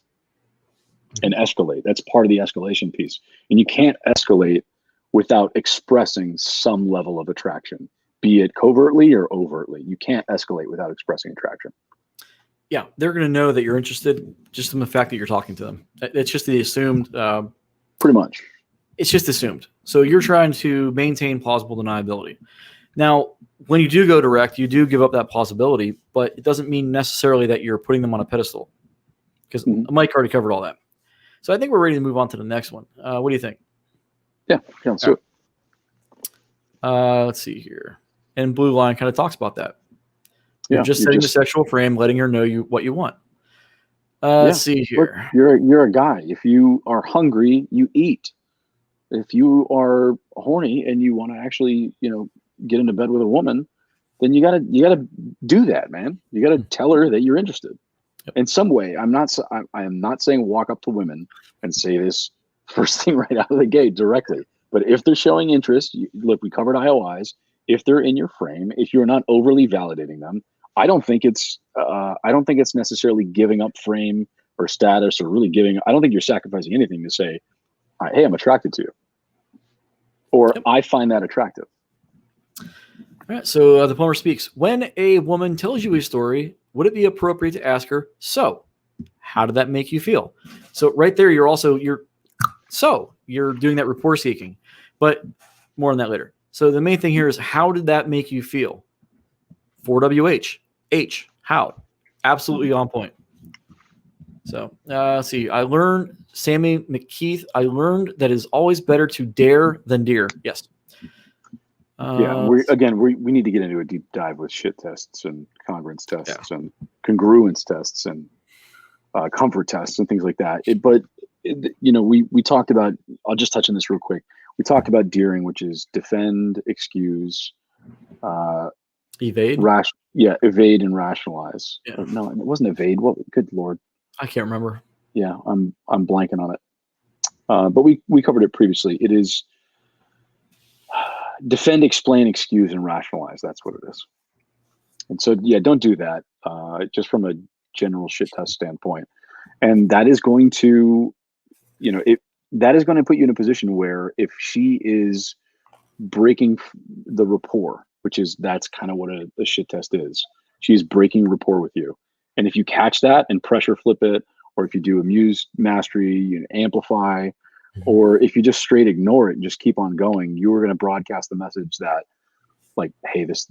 and escalate. That's part of the escalation piece. And you can't escalate without expressing some level of attraction, be it covertly or overtly. You can't escalate without expressing attraction. Yeah, they're going to know that you're interested just from the fact that you're talking to them. It's just the assumed. Pretty much. It's just assumed. So you're trying to maintain plausible deniability. Now, when you do go direct, you do give up that possibility, but it doesn't mean necessarily that you're putting them on a pedestal, because Mike already covered all that. So I think we're ready to move on to the next one. What do you think? Yeah, let's do it. Let's see here. And Blue Line kind of talks about that. You're just you're setting the sexual frame, letting her know what you want. Let's see here. Look, you're a guy. If you are hungry, you eat. If you are horny and you want to actually, get into bed with a woman, then you gotta do that, man. You gotta tell her that you're interested in some way. I am not saying walk up to women and say this first thing right out of the gate directly. But if they're showing interest, look, we covered IOIs. If they're in your frame, if you're not overly validating them, I don't think it's necessarily giving up frame or status or really I don't think you're sacrificing anything to say, hey, I'm attracted to you, or I find that attractive. All right, so the Plumber Speaks. When a woman tells you a story, would it be appropriate to ask her, so how did that make you feel? So right there, you're doing that rapport seeking, but more on that later. So the main thing here is, how did that make you feel? 4WH. H, how? Absolutely on point. So let's see. Sammy McKeith, I learned that it's always better to dare than dear. Yes. We need to get into a deep dive with shit tests and congruence tests and congruence tests and comfort tests and things like that. We talked about, I'll just touch on this real quick. We talked about deering, which is defend, excuse, evade. Evade and rationalize. Yeah. No, it wasn't evade. What? Good Lord. I can't remember. Yeah, I'm blanking on it. But we covered it previously. It is defend, explain, excuse, and rationalize. That's what it is. And so, don't do that. Just from a general shit test standpoint, and that is going to, that is going to put you in a position where if she is breaking the rapport, that's kind of what a shit test is. She's breaking rapport with you, and if you catch that and pressure flip it, or if you do amuse mastery, amplify. Or if you just straight ignore it and just keep on going, you are going to broadcast the message that, like, hey, this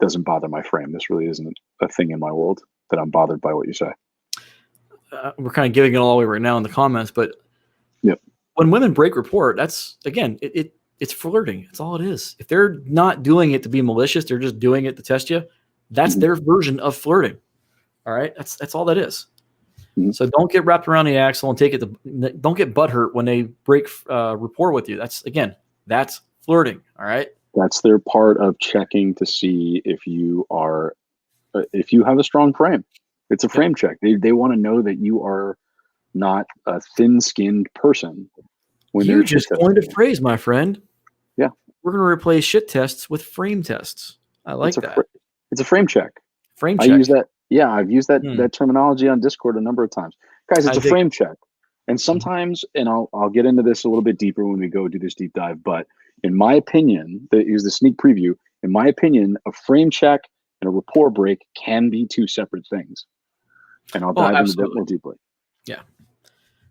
doesn't bother my frame. This really isn't a thing in my world that I'm bothered by what you say. We're kind of giving it all away right now in the comments, but when women break rapport, that's, again, it It's flirting. That's all it is. If they're not doing it to be malicious, they're just doing it to test you. That's their version of flirting. All right, that's all that is. So don't get wrapped around the axle and take it to. Don't get butthurt when they break rapport with you. That's flirting. All right. That's their part of checking to see if you are, if you have a strong frame. It's a frame check. They want to know that you are not a thin-skinned person. When You just coined a phrase, my friend. Yeah. We're going to replace shit tests with frame tests. I like that. It's a frame check. Frame check. I use that. Yeah, I've used that terminology on Discord a number of times. Guys, it's a frame check. And sometimes, and I'll get into this a little bit deeper when we go do this deep dive, but in my opinion, here's the sneak preview. In my opinion, a frame check and a rapport break can be two separate things. And I'll dive into that more deeply. Yeah.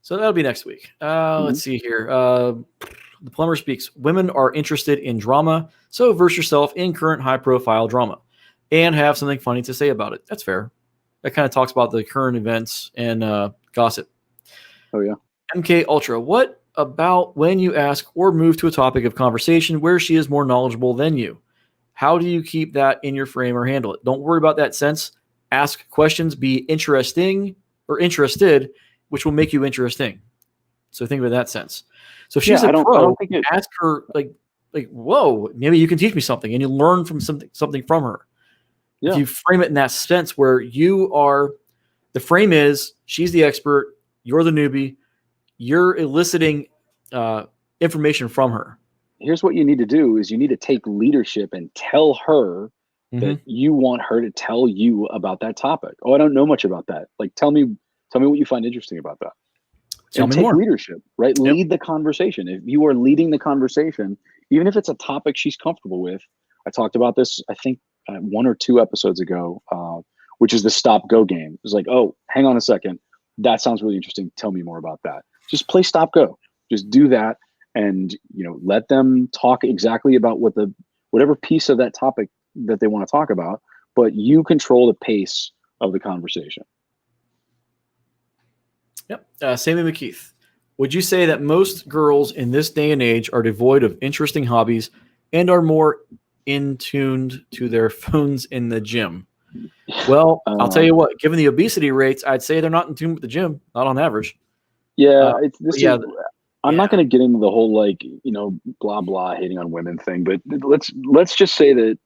So that'll be next week. Let's see here. The Plumber speaks. Women are interested in drama, so verse yourself in current high-profile drama and have something funny to say about it. That's fair. That kind of talks about the current events and gossip. Oh, yeah. MK Ultra. What about when you ask or move to a topic of conversation where she is more knowledgeable than you? How do you keep that in your frame or handle it? Don't worry about that sense. Ask questions. Be interesting or interested, which will make you interesting. So think about that sense. So if she's a pro, ask her like, whoa, maybe you can teach me something, and you learn from something from her. Yeah. If you frame it in that sense where you are, the frame is she's the expert, you're the newbie, you're eliciting information from her. Here's what you need to do is you need to take leadership and tell her that you want her to tell you about that topic. Oh, I don't know much about that. Like, tell me what you find interesting about that. Tell me take more. Leadership, right? Yep. Lead the conversation. If you are leading the conversation, even if it's a topic she's comfortable with, I talked about this, I think 1 or 2 episodes ago, which is the stop go game. It was like, oh, hang on a second. That sounds really interesting. Tell me more about that. Just play stop go. Just do that. And, let them talk exactly about whatever piece of that topic that they want to talk about, but you control the pace of the conversation. Yep. Sammy McKeith. Would you say that most girls in this day and age are devoid of interesting hobbies and are more in tuned to their phones in the gym? Well, I'll tell you what, given the obesity rates, I'd say they're not in tune with the gym, not on average. Yeah. I'm not going to get into the whole, blah, blah, hating on women thing, but let's just say that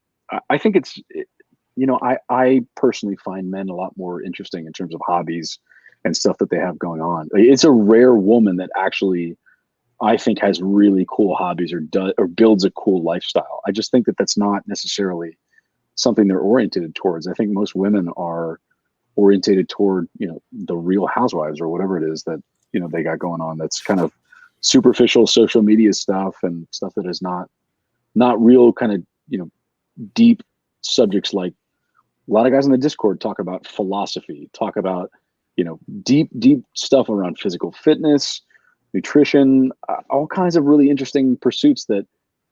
I think it's, I personally find men a lot more interesting in terms of hobbies and stuff that they have going on. It's a rare woman that actually, I think, has really cool hobbies or builds a cool lifestyle. I just think that that's not necessarily something they're oriented towards. I think most women are orientated toward, the Real Housewives or whatever it is that, they got going on. That's kind of superficial social media stuff and stuff that is not real kind of, deep subjects. Like a lot of guys in the Discord talk about philosophy, talk about, deep stuff around physical fitness, nutrition, all kinds of really interesting pursuits that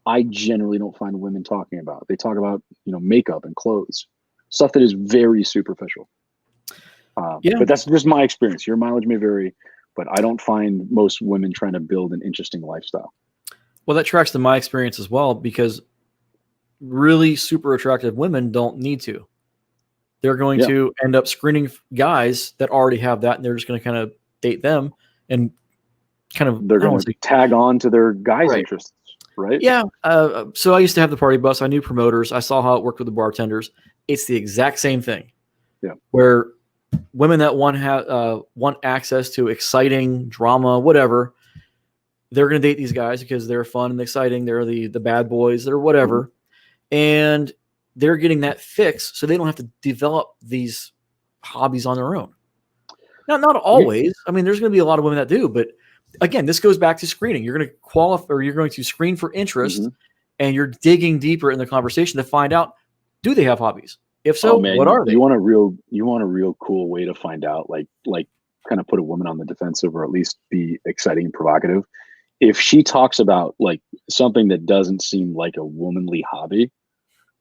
I generally don't find women talking about. They talk about, makeup and clothes, stuff that is very superficial. But that's just my experience. Your mileage may vary, but I don't find most women trying to build an interesting lifestyle. Well, that tracks to my experience as well, because really super attractive women don't need to. They're going to end up screening guys that already have that, and they're just going to kind of date them and kind of, they're going to tag on to their guys' interests, right? Yeah. So I used to have the party bus. I knew promoters. I saw how it worked with the bartenders. It's the exact same thing. Yeah. Where women that want access to exciting drama, whatever, they're going to date these guys because they're fun and exciting. They're the bad boys. They're whatever. And they're getting that fix so they don't have to develop these hobbies on their own. Now, not always. I mean, there's going to be a lot of women that do, but again, this goes back to screening. You're going to qualify, or you're going to screen for interest, and you're digging deeper in the conversation to find out, do they have hobbies? If so, what are they? You want a real cool way to find out, like kind of put a woman on the defensive, or at least be exciting and provocative. If she talks about like something that doesn't seem like a womanly hobby,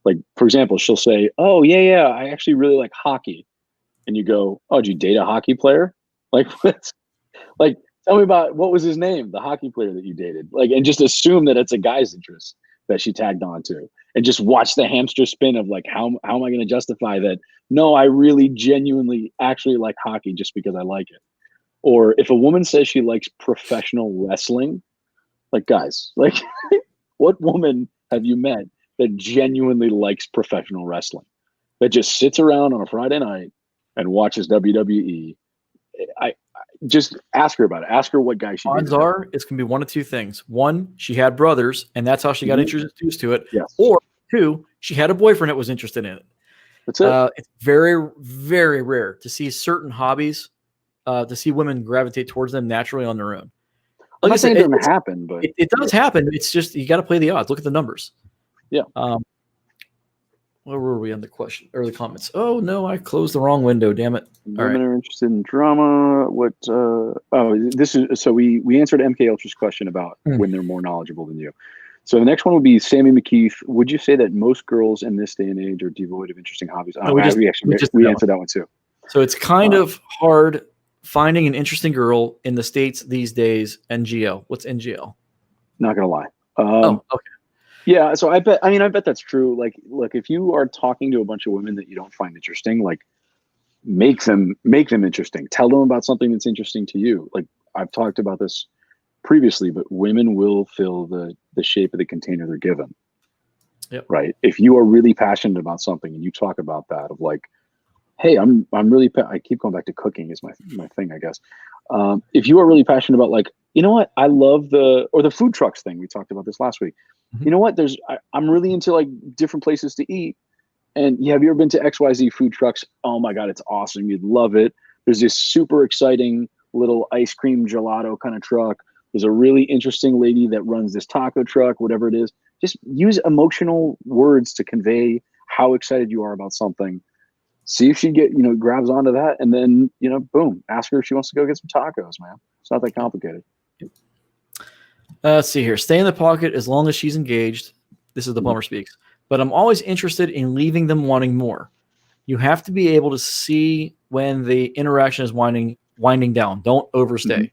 like, for example, she'll say, oh, yeah, I actually really like hockey. And you go, oh, did you date a hockey player? Like, Tell me about what was his name, the hockey player that you dated, like, and just assume that it's a guy's interest that she tagged on to, and just watch the hamster spin of like, how am I going to justify that? No, I really genuinely actually like hockey just because I like it. Or if a woman says she likes professional wrestling, like, guys, like, what woman have you met that genuinely likes professional wrestling, that just sits around on a Friday night and watches WWE? I just ask her about it. Ask her what guy she Odds dated. are it's going to be one of two things. One, she had brothers, and that's how she got introduced to it. Yes. Or two, she had a boyfriend that was interested in it. That's it. It's very, very rare to see certain hobbies, to see women gravitate towards them naturally on their own. I'm Like I not saying said, it doesn't happen, but it does happen. It's just you got to play the odds. Look at the numbers. Yeah. Where were we on the question or the comments? Oh no, I closed the wrong window. Damn it! All women right. are interested in drama. What? This is so we answered MK Ultra's question about when they're more knowledgeable than you. So the next one would be Sammy McKeith. Would you say that most girls in this day and age are devoid of interesting hobbies? No, we answered that one too. So it's kind of hard finding an interesting girl in the States these days. NGL. What's NGL? Not gonna lie. Okay. Yeah, so I bet that's true. Like, look, if you are talking to a bunch of women that you don't find interesting, like, make them interesting. Tell them about something that's interesting to you. Like, I've talked about this previously, but women will fill the shape of the container they're given. Yep. Right. If you are really passionate about something and you talk about that, of like, hey, I'm really I keep going back to cooking is my thing, I guess. If you are really passionate about, like, you know what, I love the food trucks thing. We talked about this last week. You know what? I'm really into like different places to eat. And have you ever been to XYZ food trucks? Oh my God, it's awesome. You'd love it. There's this super exciting little ice cream gelato kind of truck. There's a really interesting lady that runs this taco truck, whatever it is. Just use emotional words to convey how excited you are about something. See if she grabs onto that, and then, boom, ask her if she wants to go get some tacos, man. It's not that complicated. Let's see here. Stay in the pocket as long as she's engaged. This is the Plumber Speaks. But I'm always interested in leaving them wanting more. You have to be able to see when the interaction is winding down. Don't overstay.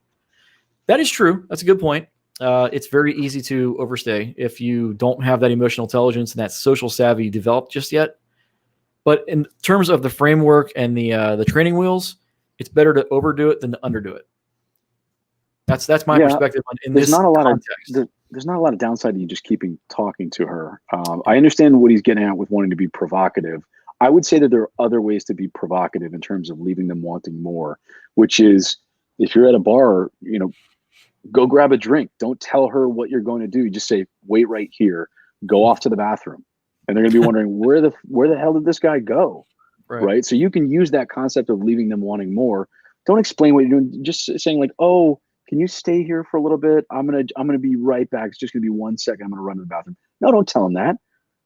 That is true. That's a good point. It's very easy to overstay if you don't have that emotional intelligence and that social savvy developed just yet. But in terms of the framework and the training wheels, it's better to overdo it than to underdo it. That's my perspective in this context. There's not a lot of downside to you just keeping talking to her. I understand what he's getting at with wanting to be provocative. I would say that there are other ways to be provocative in terms of leaving them wanting more, which is, if you're at a bar, go grab a drink. Don't tell her what you're going to do. Just say, wait right here, go off to the bathroom. And they're going to be wondering, where the hell did this guy go? Right. So you can use that concept of leaving them wanting more. Don't explain what you're doing. Just saying, like, oh, can you stay here for a little bit? I'm gonna be right back. It's just gonna be 1 second. I'm gonna run to the bathroom. No, don't tell them that.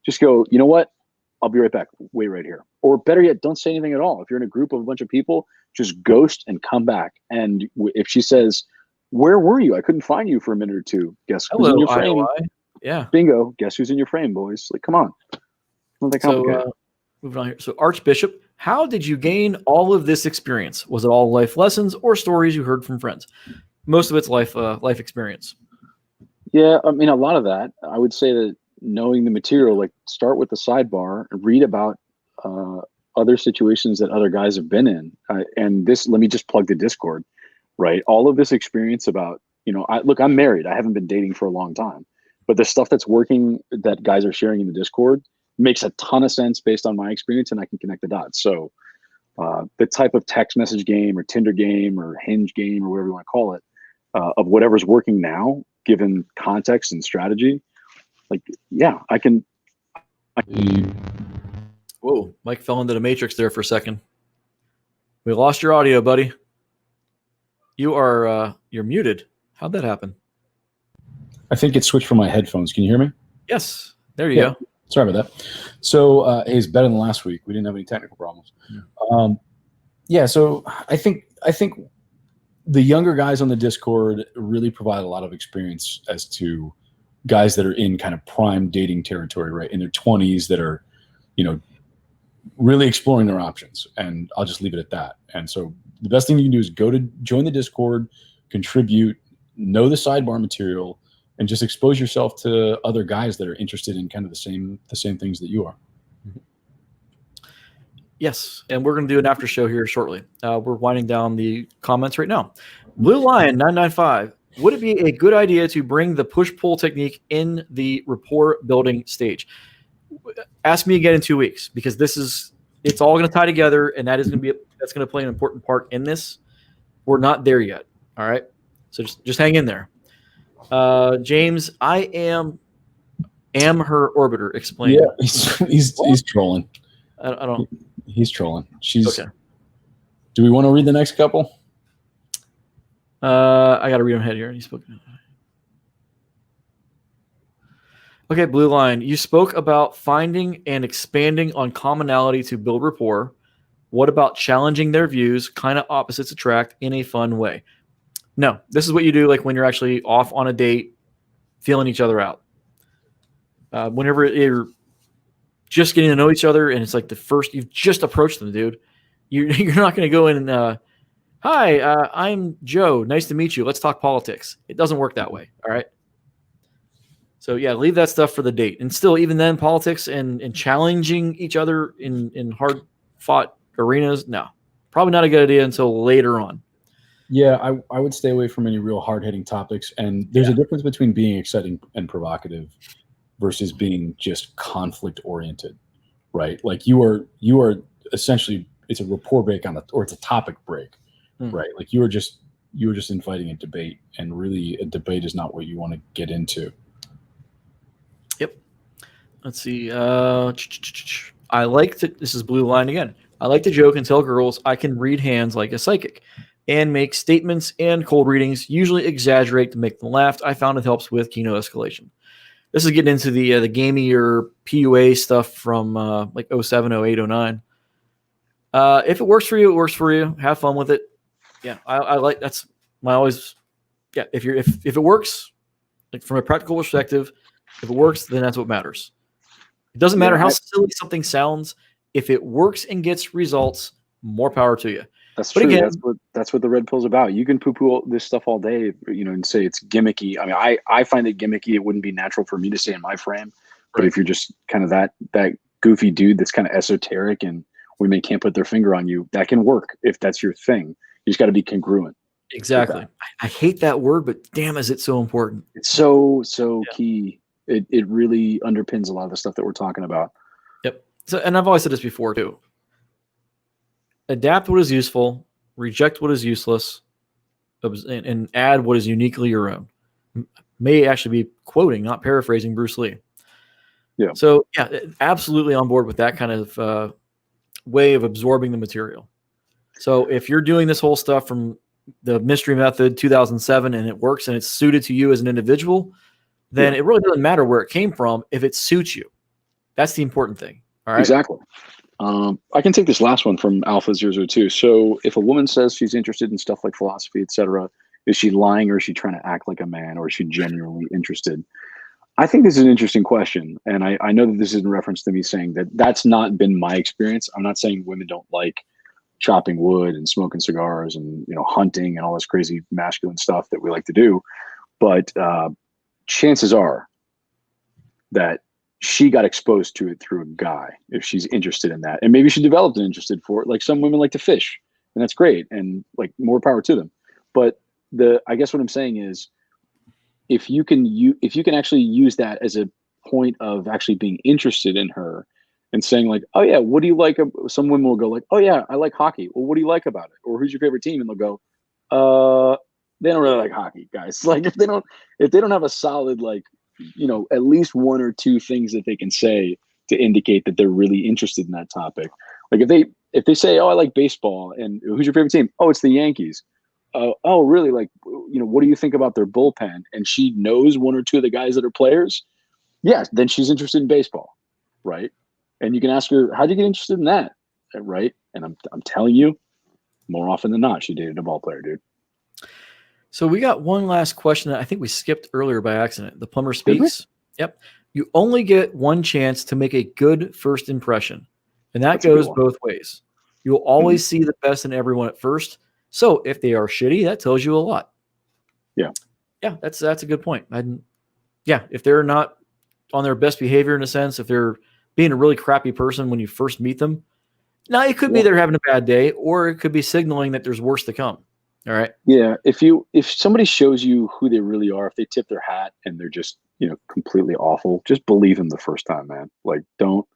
Just go, you know what? I'll be right back. Wait right here. Or better yet, don't say anything at all. If you're in a group of a bunch of people, just ghost and come back. And if she says, where were you? I couldn't find you for a minute or two. Guess who's in your frame? IOI. Yeah. Bingo. Guess who's in your frame, boys? Like, come on. Not that complicated. So, moving on here. So, Archbishop, how did you gain all of this experience? Was it all life lessons or stories you heard from friends? Most of it's life experience. Yeah, I mean, a lot of that. I would say that knowing the material, like, start with the sidebar and read about other situations that other guys have been in. And this, let me just plug the Discord, right? All of this experience about, I'm married. I haven't been dating for a long time, but the stuff that's working that guys are sharing in the Discord makes a ton of sense based on my experience, and I can connect the dots. So the type of text message game or Tinder game or Hinge game or whatever you want to call it, of whatever's working now, given context and strategy, like, yeah, I can. Whoa, Mike fell into the matrix there for a second. We lost your audio, buddy. You're muted. How'd that happen? I think it switched from my headphones. Can you hear me? Yes. There you go. Sorry about that. So it's better than last week. We didn't have any technical problems. So I think the younger guys on the Discord really provide a lot of experience as to guys that are in kind of prime dating territory, right? In their 20s that are, really exploring their options. And I'll just leave it at that. And so the best thing you can do is join the Discord, contribute, know the sidebar material, and just expose yourself to other guys that are interested in kind of the same things that you are. Yes, and we're going to do an after show here shortly. We're winding down the comments right now. Blue Lion 995. Would it be a good idea to bring the push-pull technique in the rapport building stage? Ask me again in 2 weeks, because it's all going to tie together, and that's going to play an important part in this. We're not there yet. All right, so just hang in there. James, I am her orbiter. Explain. Yeah, he's trolling. I don't. He's trolling. She's okay. Do we want to read the next couple? I got to read them ahead here. He spoke. Okay, Blue Line. You spoke about finding and expanding on commonality to build rapport. What about challenging their views? Kind of opposites attract in a fun way. No, this is what you do like when you're actually off on a date, feeling each other out. Whenever you're just getting to know each other, and it's like you've just approached them, dude. You're not going to go in and, hi, I'm Joe. Nice to meet you. Let's talk politics. It doesn't work that way. All right. So yeah, leave that stuff for the date. And still, even then, politics and challenging each other in hard fought arenas, no, probably not a good idea until later on. Yeah, I would stay away from any real hard-hitting topics. And there's a difference between being exciting and provocative versus being just conflict-oriented, right? Like you are essentially, it's a rapport break or it's a topic break, right? Like you were just inviting a debate, and really a debate is not what you want to get into. Yep. Let's see. I like to. This is Blue Line again. I like to joke and tell girls I can read hands like a psychic, and make statements and cold readings. Usually exaggerate to make them laugh. I found it helps with Kino escalation. This is getting into the gamey or PUA stuff from like 07, 08, 09. If it works for you, it works for you. Have fun with it. Yeah, I like that's my always. Yeah, if it works, like from a practical perspective, if it works, then that's what matters. It doesn't matter how silly something sounds. If it works and gets results, more power to you. That's true. Again, that's what the red pill's about. You can poo-poo this stuff all day, and say it's gimmicky. I mean, I find it gimmicky. It wouldn't be natural for me to say in my frame. But if you're just kind of that goofy dude that's kind of esoteric and women can't put their finger on you, that can work if that's your thing. You just got to be congruent. Exactly. I hate that word, but damn, is it so important? It's so key. It really underpins a lot of the stuff that we're talking about. Yep. So, and I've always said this before too. Adapt what is useful, reject what is useless, and add what is uniquely your own. May actually be quoting, not paraphrasing Bruce Lee. Yeah. So yeah, absolutely on board with that kind of way of absorbing the material. So if you're doing this whole stuff from the Mystery Method 2007 and it works and it's suited to you as an individual, then it really doesn't matter where it came from if it suits you. That's the important thing. All right. Exactly. I can take this last one from Alpha 002. So if a woman says she's interested in stuff like philosophy, etc., is she lying, or is she trying to act like a man, or is she genuinely interested? I think this is an interesting question. And I know that this is in reference to me saying that that's not been my experience. I'm not saying women don't like chopping wood and smoking cigars and, hunting and all this crazy masculine stuff that we like to do. But chances are that she got exposed to it through a guy, if she's interested in that. And maybe she developed an interest for it. Like some women like to fish, and that's great. And like more power to them. But I guess what I'm saying is, if you can actually use that as a point of actually being interested in her and saying like, oh yeah, what do you like? Some women will go like, oh yeah, I like hockey. Well, what do you like about it? Or who's your favorite team? And they'll go, they don't really like hockey, guys. Like if they don't have a solid, like, at least one or two things that they can say to indicate that they're really interested in that topic. Like if they say, oh, I like baseball, and who's your favorite team? Oh, it's the Yankees. Oh, really? Like, what do you think about their bullpen? And she knows one or two of the guys that are players. Yes, then she's interested in baseball, right? And you can ask her, how'd you get interested in that, right? And I'm telling you, more often than not, she dated a ball player, dude. So we got one last question that I think we skipped earlier by accident. The plumber speaks. Yep. You only get one chance to make a good first impression, and that goes both ways. You'll always see the best in everyone at first. So if they are shitty, that tells you a lot. Yeah, that's a good point. Yeah, if they're not on their best behavior in a sense, if they're being a really crappy person when you first meet them, now it could be Yeah. they're having a bad day, or it could be signaling that there's worse to come. All right. Yeah, if somebody shows you who they really are, if they tip their hat and they're just, completely awful, just believe them the first time, man. Like don't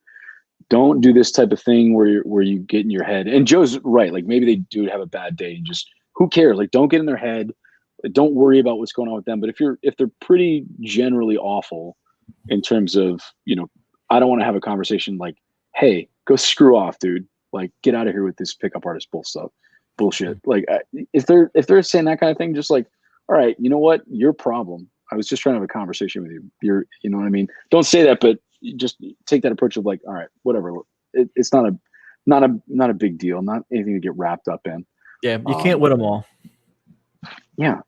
do this type of thing where you get in your head. And Joe's right. Like maybe they do have a bad day and just who cares? Like don't get in their head. Don't worry about what's going on with them. But if they're pretty generally awful in terms of, I don't want to have a conversation like, hey, go screw off, dude. Like get out of here with this pickup artist bullshit. Like if they're saying that kind of thing, just like, all right, you know what? Your problem. I was just trying to have a conversation with you. You know what I mean? Don't say that, but you just take that approach of like, all right, whatever. It's not a big deal. Not anything to get wrapped up in. Yeah, you can't win them all. Yeah,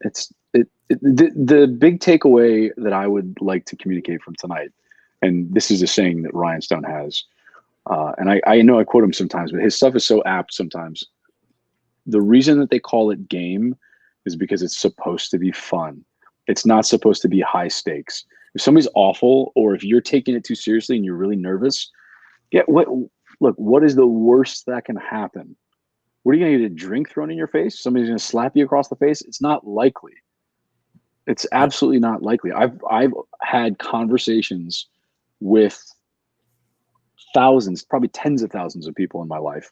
the big takeaway that I would like to communicate from tonight, and this is a saying that Ryan Stone has, and I know I quote him sometimes, but his stuff is so apt sometimes. The reason that they call it game is because it's supposed to be fun. It's not supposed to be high stakes. If somebody's awful, or if you're taking it too seriously and you're really nervous, what is the worst that can happen? What are you going to get, a drink thrown in your face? Somebody's going to slap you across the face? It's not likely. It's absolutely not likely. I've had conversations with thousands, probably tens of thousands of people in my life.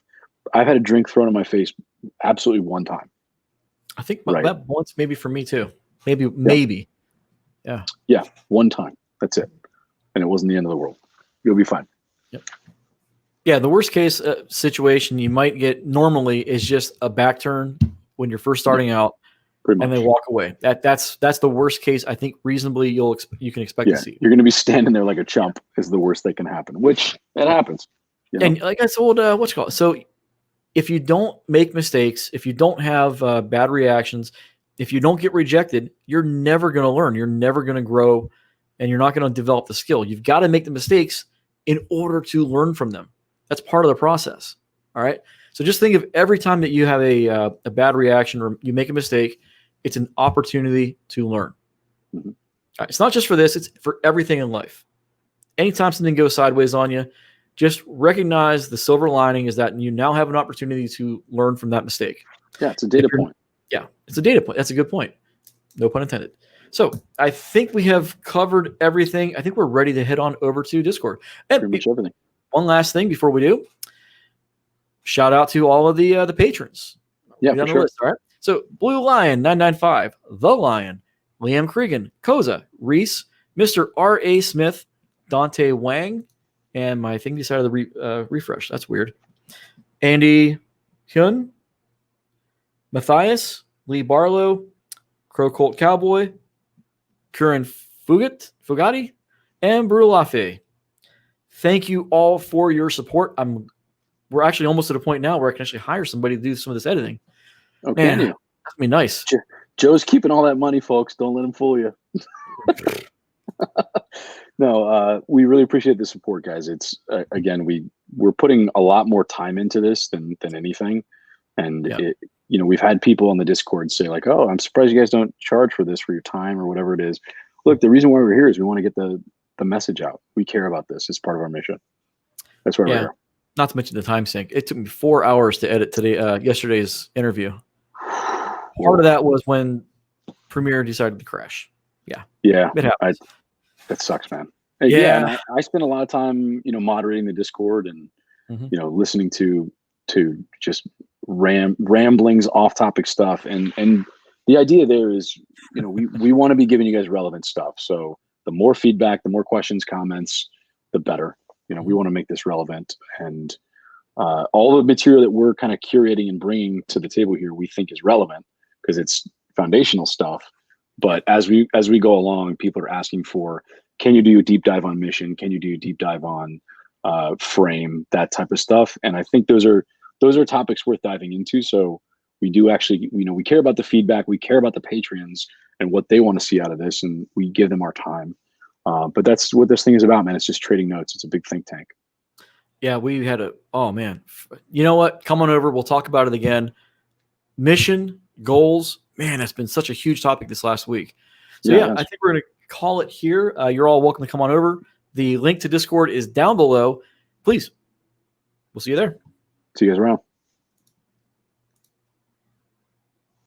I've had a drink thrown in my face absolutely one time. I think Right. that once, maybe for me too. Maybe. Yeah. Yeah, one time. That's it. And it wasn't the end of the world. You'll be fine. Yeah, the worst case situation you might get normally is just a back turn when you're first starting out, Pretty much. and they walk away. That's the worst case I think reasonably you can expect to see. You're going to be standing there like a chump is the worst that can happen, which it happens. And like I told what's it called? So if you don't make mistakes, if you don't have bad reactions, if you don't get rejected, you're never going to learn. You're never going to grow, and you're not going to develop the skill. You've got to make the mistakes in order to learn from them. That's part of the process. All right. So just think of every time that you have a bad reaction or you make a mistake, it's an opportunity to learn. Mm-hmm. All right, it's not just for this, it's for everything in life. Anytime something goes sideways on you, just recognize the silver lining is that you now have an opportunity to learn from that mistake. Yeah, it's a data point. Yeah, it's a data point. That's a good point. No pun intended. So I think we have covered everything. I think we're ready to head on over to Discord. And Pretty much everything. one last thing before we do. Shout out to all of the patrons. Yeah, Down for the sure. list, all right. So Blue Lion 995, The Lion, Liam Cregan, Koza, Reese, Mr. R.A. Smith, Dante Wang, and my thing decided to refresh. That's weird. Andy Hyun, Matthias, Lee Barlow, Crow Colt Cowboy, Curran Fugati, and Brulafe. Thank you all for your support. We're actually almost at a point now where I can actually hire somebody to do some of this editing. Okay. Man, that's gonna be nice. Joe's keeping all that money, folks. Don't let him fool you. No, we really appreciate the support, guys. It's again, we're putting a lot more time into this than anything, and we've had people on the Discord say like, "Oh, I'm surprised you guys don't charge for this for your time or whatever it is." Look, the reason why we're here is we want to get the message out. We care about this. It's part of our mission. That's why we're here. Not to mention the time sink. It took me 4 hours to edit yesterday's interview. Part of that was when Premiere decided to crash. Yeah, it happens. That sucks, man. Yeah. And I spend a lot of time, moderating the Discord and listening to just ramblings, off-topic stuff, and the idea there is, we want to be giving you guys relevant stuff. So the more feedback, the more questions, comments, the better. We want to make this relevant, and all the material that we're kind of curating and bringing to the table here, we think is relevant because it's foundational stuff. But as we go along, people are asking for, can you do a deep dive on mission? Can you do a deep dive on frame, that type of stuff? And I think those are topics worth diving into. So we do actually, we care about the feedback, we care about the Patreons and what they want to see out of this, and we give them our time. But that's what this thing is about, man. It's just trading notes. It's a big think tank. Yeah, we had oh man. You know what? Come on over. We'll talk about it again. Mission, goals, man, that's been such a huge topic this last week. So Yeah, yeah, that's- I think we're going to call it here. You're all welcome to come on over. The link to Discord is down below. Please, we'll see you there. See you guys around.